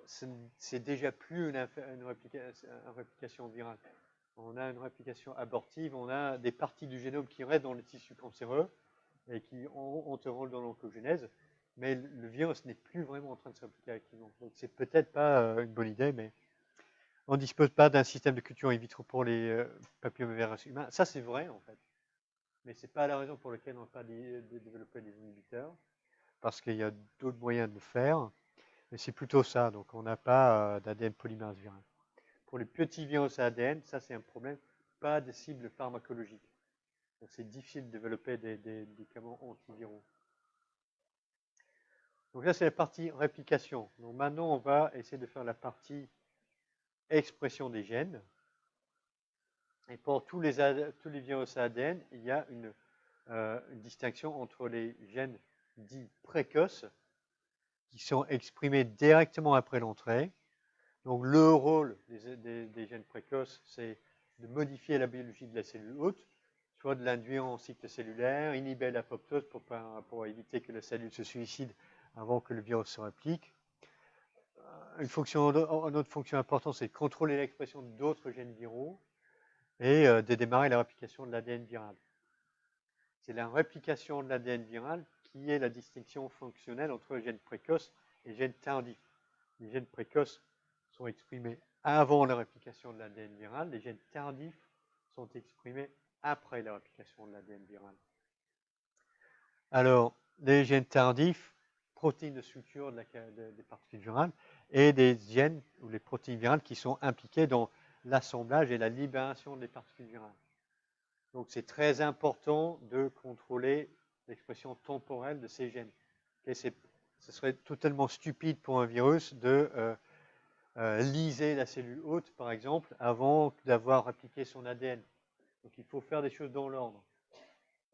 c'est déjà plus une réplication virale. On a une réplication abortive, on a des parties du génome qui restent dans le tissu cancéreux et qui ont un rôle dans l'oncogénèse, mais le virus n'est plus vraiment en train de se répliquer activement. Donc c'est peut-être pas une bonne idée, mais on ne dispose pas d'un système de culture in vitro pour les papillomavirus humains. Ça c'est vrai en fait, mais ce n'est pas la raison pour laquelle on n'a pas développé des inhibiteurs, parce qu'il y a d'autres moyens de le faire, mais c'est plutôt ça, donc on n'a pas d'ADN polymérase viral. Pour les petits virus à ADN, ça c'est un problème, pas de cible pharmacologique. Donc c'est difficile de développer des médicaments antiviraux. Donc là c'est la partie réplication. Donc maintenant on va essayer de faire la partie expression des gènes. Et pour tous les virus à ADN, il y a une distinction entre les gènes dits précoces, qui sont exprimés directement après l'entrée. Donc le rôle des gènes précoces, c'est de modifier la biologie de la cellule hôte, soit de l'induire en cycle cellulaire, inhiber l'apoptose pour éviter que la cellule se suicide avant que le virus se réplique. Une autre fonction importante, c'est de contrôler l'expression d'autres gènes viraux et de démarrer la réplication de l'ADN viral. C'est la réplication de l'ADN viral qui est la distinction fonctionnelle entre gènes précoces et gènes tardifs. Les gènes précoces sont exprimés avant la réplication de l'ADN viral, les gènes tardifs sont exprimés après la réplication de l'ADN viral. Alors, les gènes tardifs, protéines de structure des particules virales, et des gènes ou les protéines virales qui sont impliquées dans l'assemblage et la libération des particules virales. Donc c'est très important de contrôler l'expression temporelle de ces gènes. Ce serait totalement stupide pour un virus de lyser la cellule hôte, par exemple, avant d'avoir appliqué son ADN. Donc il faut faire des choses dans l'ordre.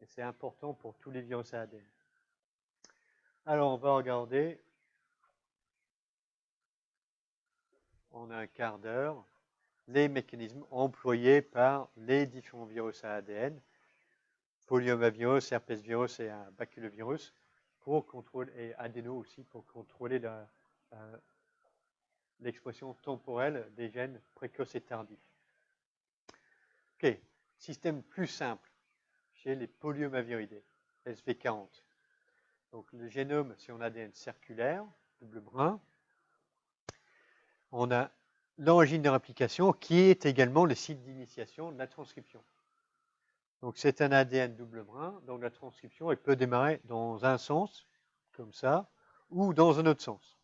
Et c'est important pour tous les virus à ADN. Alors on va regarder, en un quart d'heure, les mécanismes employés par les différents virus à ADN, polyomavirus, herpesvirus et un baculovirus, pour contrôler, et adéno aussi, pour contrôler l'expression temporelle des gènes précoces et tardifs. Ok, système plus simple chez les polyomaviridés, SV40. Donc le génome, c'est en ADN circulaire, double brun. On a l'origine de réplication qui est également le site d'initiation de la transcription. Donc c'est un ADN double brun, donc la transcription elle peut démarrer dans un sens, comme ça, ou dans un autre sens.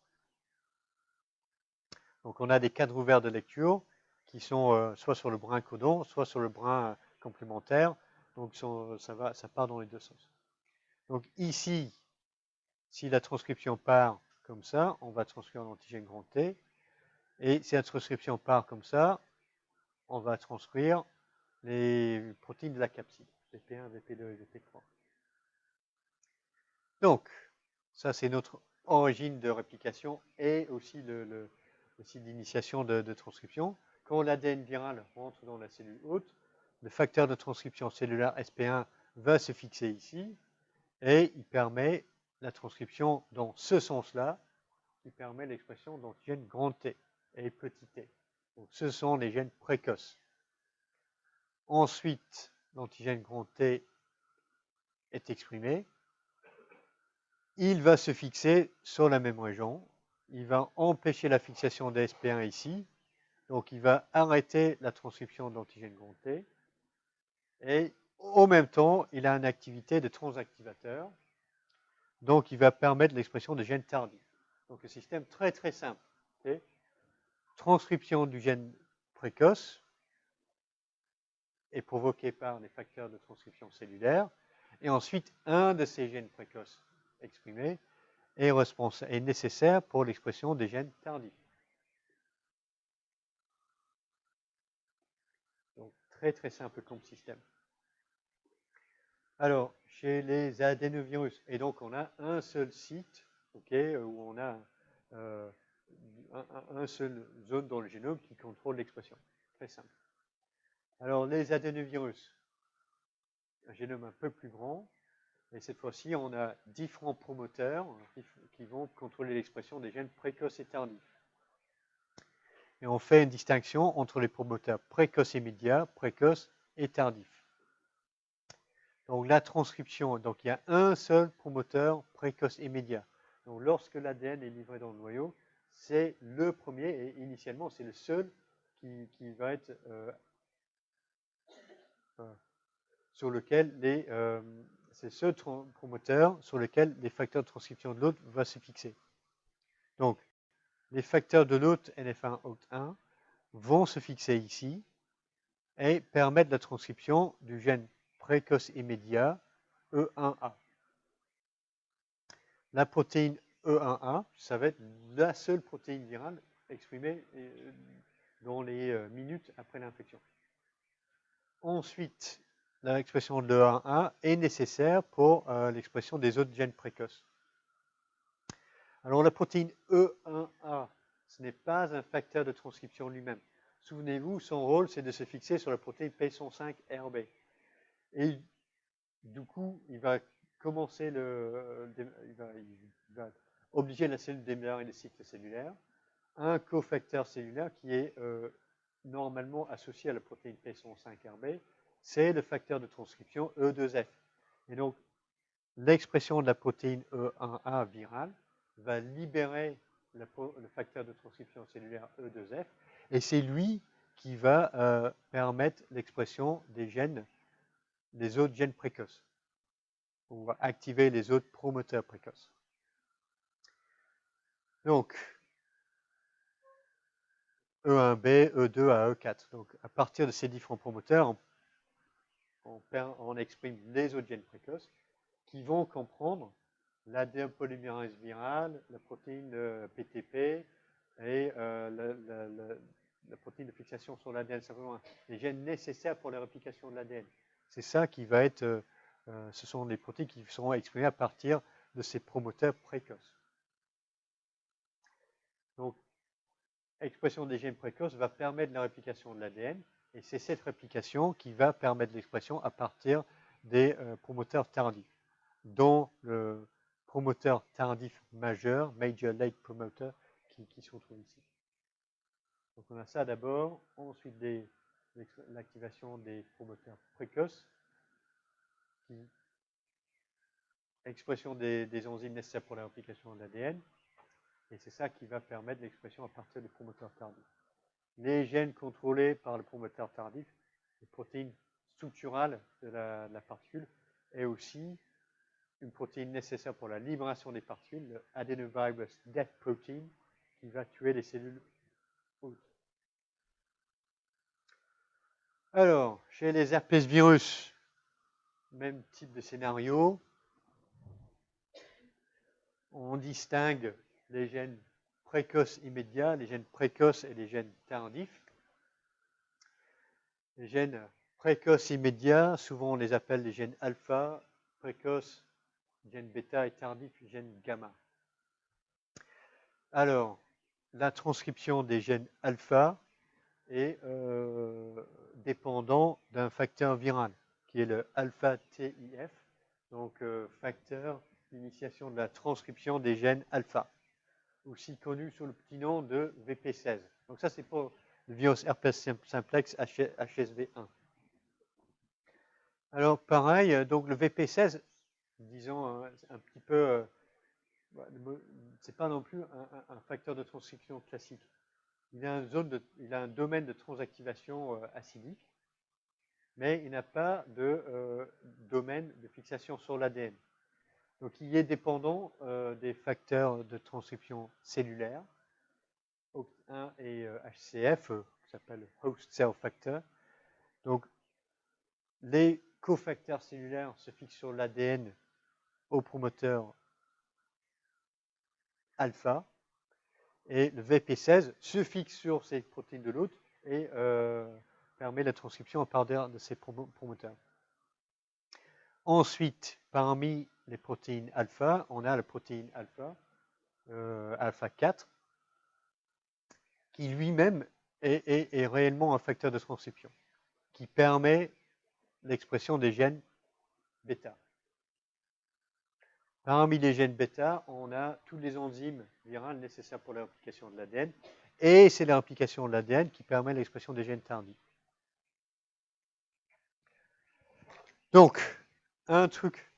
Donc on a des cadres ouverts de lecture qui sont soit sur le brin codon, soit sur le brin complémentaire. Donc ça part dans les deux sens. Donc ici, si la transcription part comme ça, on va transcrire l'antigène grand T. Et si la transcription part comme ça, on va transcrire les protéines de la capside, VP1, VP2 et VP3. Donc, ça c'est notre origine de réplication et aussi le site d'initiation de transcription. Quand l'ADN viral rentre dans la cellule hôte, le facteur de transcription cellulaire SP1 va se fixer ici et il permet la transcription dans ce sens-là, qui permet l'expression d'antigène grand T et petit t. Donc, ce sont les gènes précoces. Ensuite, l'antigène grand T est exprimé. Il va se fixer sur la même région. Il va empêcher la fixation des SP1 ici. Donc, il va arrêter la transcription d'antigène grand T. Et en même temps, il a une activité de transactivateur. Donc, il va permettre l'expression de gènes tardifs. Donc, un système très, très simple. Okay. Transcription du gène précoce est provoquée par les facteurs de transcription cellulaire. Et ensuite, un de ces gènes précoces exprimés est nécessaire pour l'expression des gènes tardifs. Donc, très très simple comme système. Alors, chez les adénovirus, et donc on a un seul site, okay, où on a un seul zone dans le génome qui contrôle l'expression. Très simple. Alors, les adénovirus, un génome un peu plus grand, et cette fois-ci, on a différents promoteurs qui vont contrôler l'expression des gènes précoces et tardifs. Et on fait une distinction entre les promoteurs précoces immédiats, précoces et tardifs. Donc la transcription, donc il y a un seul promoteur précoce immédiat. Donc lorsque l'ADN est livré dans le noyau, c'est le premier et initialement c'est le seul qui va être sur lequel c'est ce promoteur sur lequel les facteurs de transcription de l'hôte vont se fixer. Donc les facteurs de l'hôte NF1, HOT1 vont se fixer ici et permettre la transcription du gène précoce immédiat E1A. La protéine E1A, ça va être la seule protéine virale exprimée dans les minutes après l'infection. Ensuite, l'expression de l'E1A est nécessaire pour l'expression des autres gènes précoces. Alors la protéine E1A, ce n'est pas un facteur de transcription lui-même. Souvenez-vous, son rôle, c'est de se fixer sur la protéine P105RB. Et du coup, il va commencer il va obliger la cellule de démarrer le cycle cellulaire. Un cofacteur cellulaire qui est normalement associé à la protéine P105RB, c'est le facteur de transcription E2F. Et donc, l'expression de la protéine E1A virale va libérer le facteur de transcription cellulaire E2F, et c'est lui qui va permettre l'expression des gènes, des autres gènes précoces. On va activer les autres promoteurs précoces. Donc, E1B, E2 à E4. Donc, à partir de ces différents promoteurs, on exprime les autres gènes précoces qui vont comprendre la dépolymérase virale, la protéine PTP, et la protéine de fixation sur l'ADN, simplement les gènes nécessaires pour la réplication de l'ADN. C'est ça qui va être, ce sont les protéines qui seront exprimées à partir de ces promoteurs précoces. Donc, l'expression des gènes précoces va permettre la réplication de l'ADN, et c'est cette réplication qui va permettre l'expression à partir des promoteurs tardifs, dont le promoteur tardif majeur, Major Late Promoter, qui se retrouve ici. Donc on a ça d'abord, ensuite l'activation des promoteurs précoces, expression des enzymes nécessaires pour la réplication de l'ADN, et c'est ça qui va permettre l'expression à partir des promoteurs tardifs. Les gènes contrôlés par le promoteur tardif, les protéines structurales de la particule, et aussi une protéine nécessaire pour la libération des particules, le adenovirus death protein, qui va tuer les cellules hôtes. Alors, chez les herpesvirus, même type de scénario, on distingue les gènes précoces immédiats, les gènes précoces et les gènes tardifs. Les gènes précoces immédiats, souvent on les appelle les gènes alpha, précoces, gène bêta, et tardif, gène gamma. Alors, la transcription des gènes alpha est dépendant d'un facteur viral, qui est le alpha-TIF, donc facteur d'initiation de la transcription des gènes alpha, aussi connu sous le petit nom de VP16. Donc ça, c'est pour le virus herpes simplex HSV1. Alors pareil, donc le VP16, disons un petit peu, c'est pas non plus un facteur de transcription classique. Il a un domaine de transactivation acidique, mais il n'a pas de domaine de fixation sur l'ADN. Donc il est dépendant des facteurs de transcription cellulaire, OCT1 et HCF, qui s'appelle Host Cell Factor. Donc les cofacteurs cellulaires se fixent sur l'ADN au promoteur alpha, et le VP16 se fixe sur ces protéines de l'hôte et permet la transcription à partir de ces promoteurs. Ensuite, parmi les protéines alpha, on a la protéine alpha, alpha 4, qui lui-même est réellement un facteur de transcription, qui permet l'expression des gènes bêta. Parmi les gènes bêta, on a tous les enzymes virales nécessaires pour la réplication de l'ADN, et c'est la réplication de l'ADN qui permet l'expression des gènes tardifs. Donc, un truc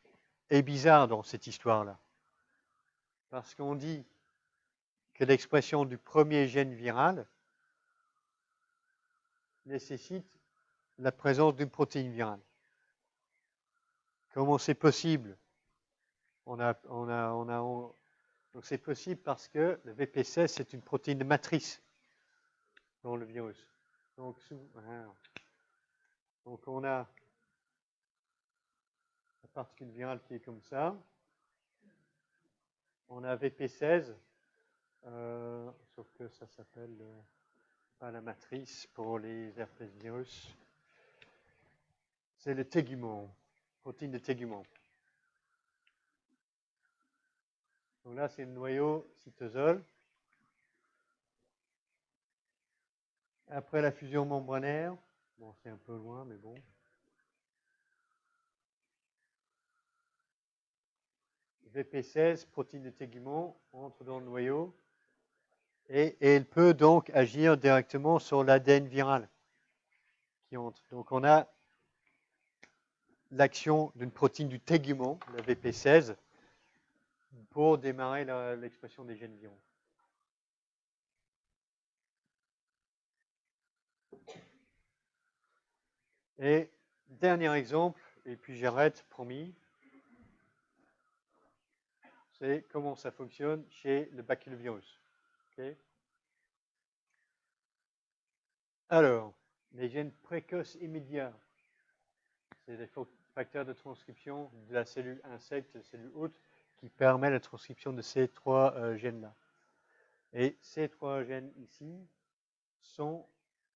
est bizarre dans cette histoire-là, parce qu'on dit que l'expression du premier gène viral nécessite la présence d'une protéine virale. Comment c'est possible? Donc c'est possible parce que le VP16, c'est une protéine de matrice dans le virus. Donc on a la particule virale qui est comme ça. On a VP16, sauf que ça s'appelle pas la matrice pour les herpesvirus. C'est le tégument, protéine de tégument. Donc là, c'est le noyau cytosol. Après la fusion membranaire, bon, c'est un peu loin, mais bon. VP16, protéine de tégument, entre dans le noyau et elle peut donc agir directement sur l'ADN viral qui entre. Donc on a l'action d'une protéine du tégument, la VP16, pour démarrer l'expression des gènes viraux. Et dernier exemple, et puis j'arrête, promis, c'est comment ça fonctionne chez le baculovirus. Okay. Alors, les gènes précoces immédiats, c'est les facteurs de transcription de la cellule insecte, la cellule hôte, qui permet la transcription de ces trois gènes-là. Et ces 3 gènes ici sont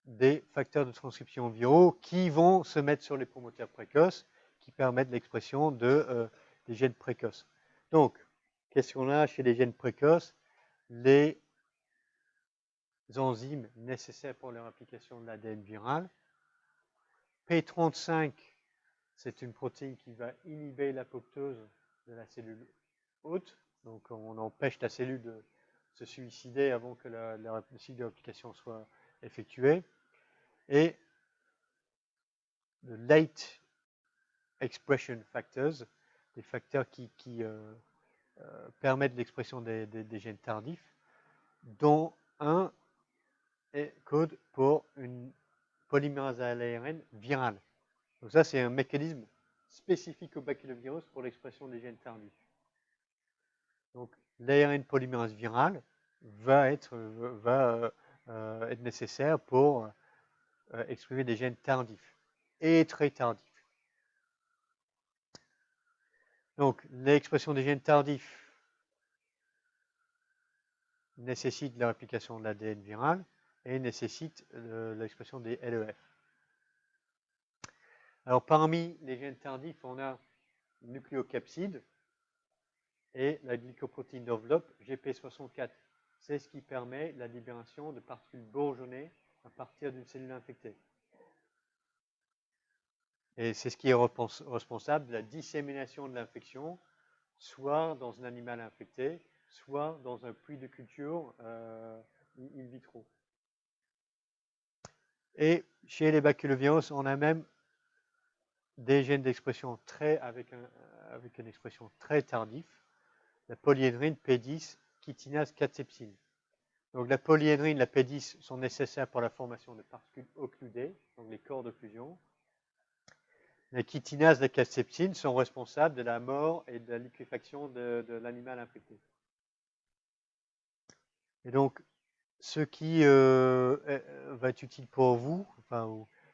des facteurs de transcription viraux qui vont se mettre sur les promoteurs précoces qui permettent l'expression des gènes précoces. Donc, qu'est-ce qu'on a chez les gènes précoces? Les enzymes nécessaires pour leur application de l'ADN viral. P35, c'est une protéine qui va inhiber l'apoptose de la cellule hôte. Donc, on empêche la cellule de se suicider avant que le cycle de réplication soit effectué. Et le late expression factors, des facteurs qui permettent l'expression des gènes tardifs, dont un est code pour une polymérase à l'ARN virale. Donc ça, c'est un mécanisme spécifique au baculovirus pour l'expression des gènes tardifs. Donc l'ARN polymérase virale va être nécessaire pour exprimer des gènes tardifs et très tardifs. Donc l'expression des gènes tardifs nécessite la réplication de l'ADN viral et nécessite l'expression des LEF. Alors parmi les gènes tardifs, on a le nucléocapside et la glycoprotéine d'enveloppe GP64. C'est ce qui permet la libération de particules bourgeonnées à partir d'une cellule infectée. Et c'est ce qui est responsable de la dissémination de l'infection, soit dans un animal infecté, soit dans un puits de culture in vitro. Et chez les baculovirus, on a même des gènes d'expression avec une expression très tardive, la polyédrine P10 chitinase 4-sepsine. Donc la polyédrine, la P10 sont nécessaires pour la formation de particules occludées, donc les corps de fusion. Les chitinases de 4-sepsine sont responsables de la mort et de la liquéfaction de l'animal infecté. Et donc, ce qui va être utile pour vous,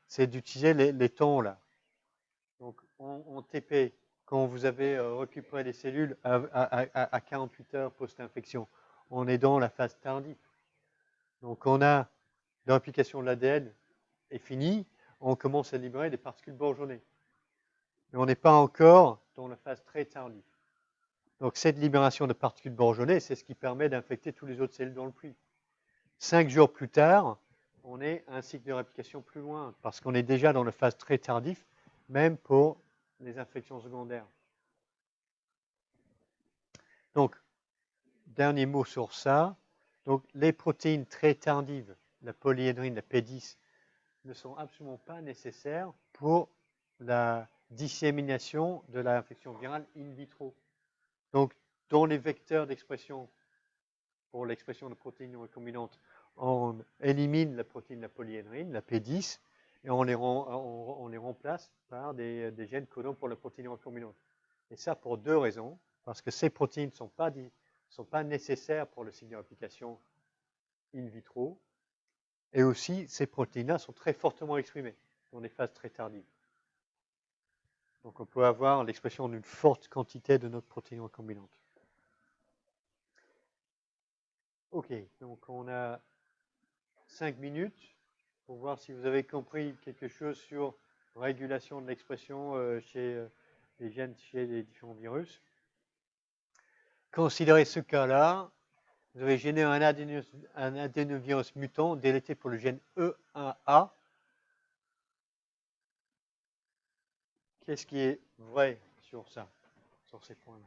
c'est d'utiliser les temps là. Donc, en TP, quand vous avez récupéré les cellules à 48 heures post-infection, on est dans la phase tardive. Donc, on a la réplication de l'ADN est finie, on commence à libérer des particules bourgeonnées. Mais on n'est pas encore dans la phase très tardive. Donc, cette libération de particules bourgeonnées, c'est ce qui permet d'infecter tous les autres cellules dans le puits. 5 jours plus tard, on est à un cycle de réplication plus loin, parce qu'on est déjà dans la phase très tardive, même pour les infections secondaires. Donc, dernier mot sur ça. Donc, les protéines très tardives, la polyédrine, la P10, ne sont absolument pas nécessaires pour la dissémination de l'infection virale in vitro. Donc, dans les vecteurs d'expression, pour l'expression de protéines recombinantes, on élimine la protéine, la polyédrine, la P10, et on les remplace par des gènes codants pour la protéine recombinante. Et ça pour 2 raisons. Parce que ces protéines ne sont pas nécessaires pour le cycle de réplication in vitro. Et aussi, ces protéines-là sont très fortement exprimées dans des phases très tardives. Donc on peut avoir l'expression d'une forte quantité de notre protéine recombinante. Ok, donc on a 5 minutes pour voir si vous avez compris quelque chose sur régulation de l'expression chez les gènes chez les différents virus. Considérez ce cas-là, vous avez généré un adénovirus mutant délété pour le gène E1A. Qu'est-ce qui est vrai sur ça, sur ces points-là?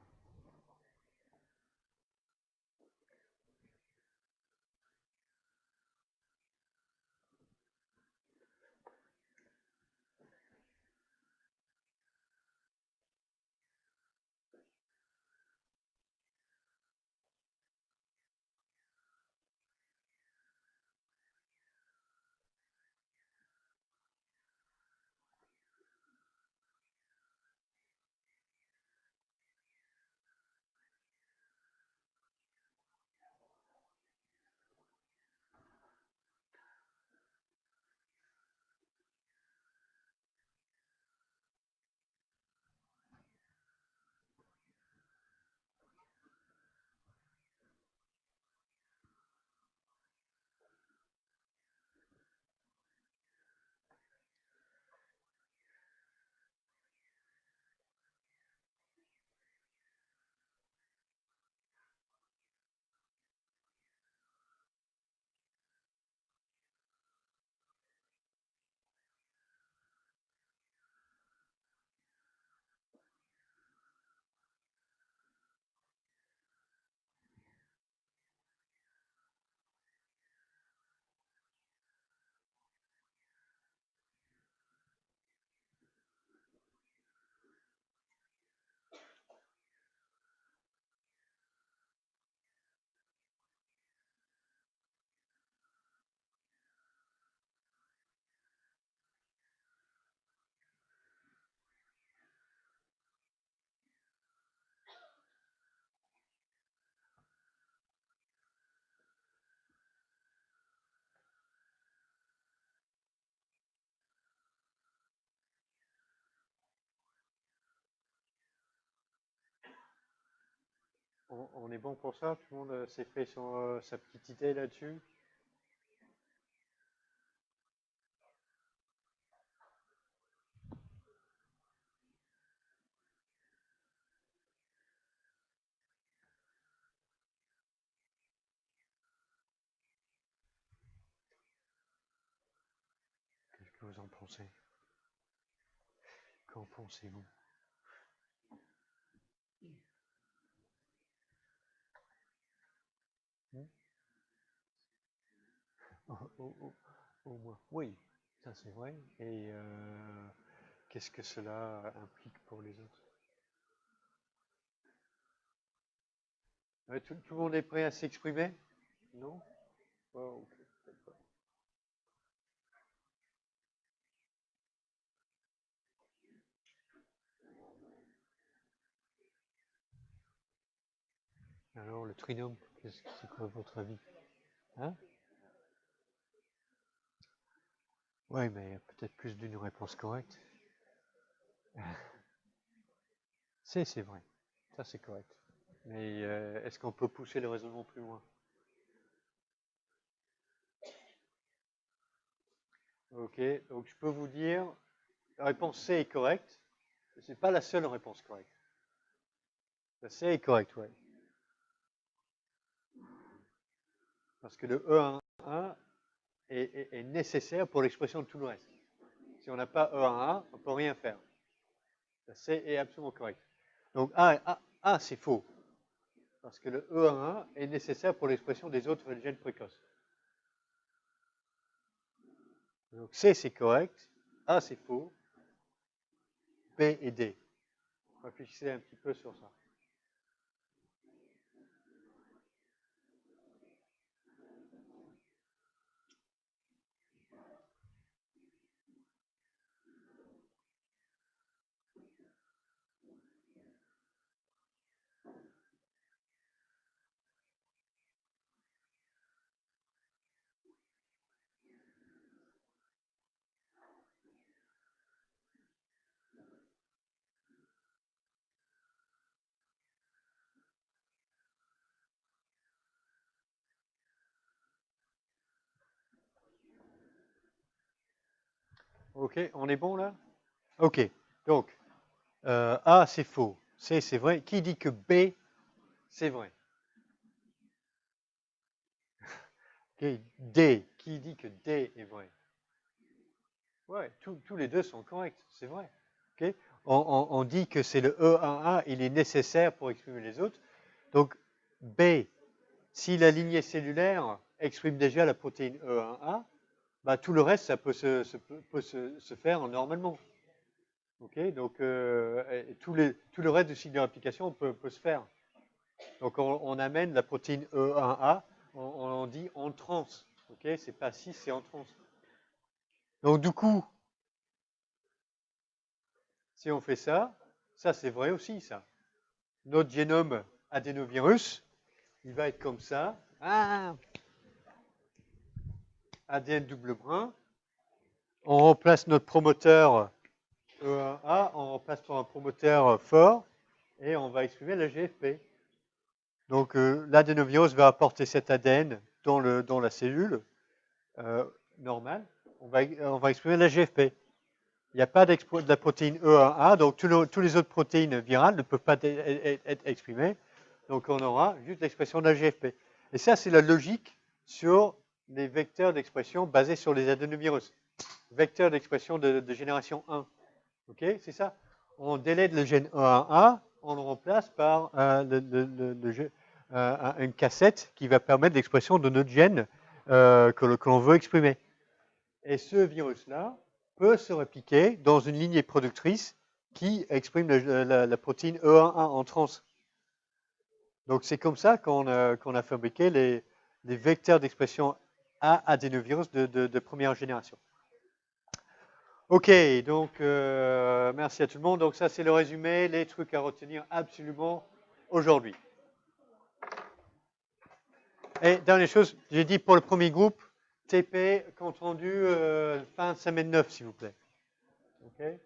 On est bon pour ça? Tout le monde s'est fait sa petite idée là-dessus? Qu'est-ce que vous en pensez? Qu'en pensez-vous? Au moins, oui, ça c'est vrai. Et qu'est-ce que cela implique pour les autres? Ouais, tout le monde est prêt à s'exprimer? Non? Oh, ok, d'accord. Alors, le trinôme, c'est quoi votre avis? Hein? Oui, mais peut-être plus d'une réponse correcte. C'est vrai. Ça, c'est correct. Mais est-ce qu'on peut pousser le raisonnement plus loin? Ok, donc je peux vous dire, la réponse C est correcte. C'est pas la seule réponse correcte. La C est correcte, oui. Parce que le E11 est nécessaire pour l'expression de tout le reste. Si on n'a pas E11, on ne peut rien faire. La C est absolument correcte. Donc A c'est faux. Parce que le E11 est nécessaire pour l'expression des autres gènes précoces. Donc C c'est correct, A c'est faux, B et D. Réfléchissez un petit peu sur ça. Ok, on est bon là? Ok, donc A c'est faux, C c'est vrai. Qui dit que B c'est vrai? Okay. D, qui dit que D est vrai? Ouais, tous les deux sont corrects, c'est vrai. Okay. On dit que c'est le E11, il est nécessaire pour exprimer les autres. Donc B, si la lignée cellulaire exprime déjà la protéine E11, bah, tout le reste, ça peut se faire normalement. Okay, donc tout le reste du cycle de réplication peut se faire. Donc on amène la protéine E1A, on dit en trans. Okay, c'est pas 6, c'est en trans. Donc du coup, si on fait ça, ça c'est vrai aussi ça. Notre génome adénovirus, il va être comme ça. Ah, ADN double brun. On remplace notre promoteur E1A, on remplace par un promoteur fort et on va exprimer la GFP. Donc l'adénovirus va apporter cet ADN dans la cellule normale. On va exprimer la GFP. Il n'y a pas de la protéine E1A, donc tous les autres protéines virales ne peuvent pas être exprimées. Donc on aura juste l'expression de la GFP. Et ça, c'est la logique sur les vecteurs d'expression basés sur les adénovirus. Vecteurs d'expression de génération 1. Ok, c'est ça. On délègue le gène E1A, on le remplace par une cassette qui va permettre l'expression de notre gène que l'on veut exprimer. Et ce virus-là peut se répliquer dans une lignée productrice qui exprime la protéine E11 en trans. Donc c'est comme ça qu'on a fabriqué les vecteurs d'expression à adénovirus de première génération. Ok, donc merci à tout le monde. Donc ça c'est le résumé, les trucs à retenir absolument aujourd'hui. Et dernière chose, j'ai dit pour le premier groupe, TP, compte rendu fin de semaine 9, s'il vous plaît. Okay.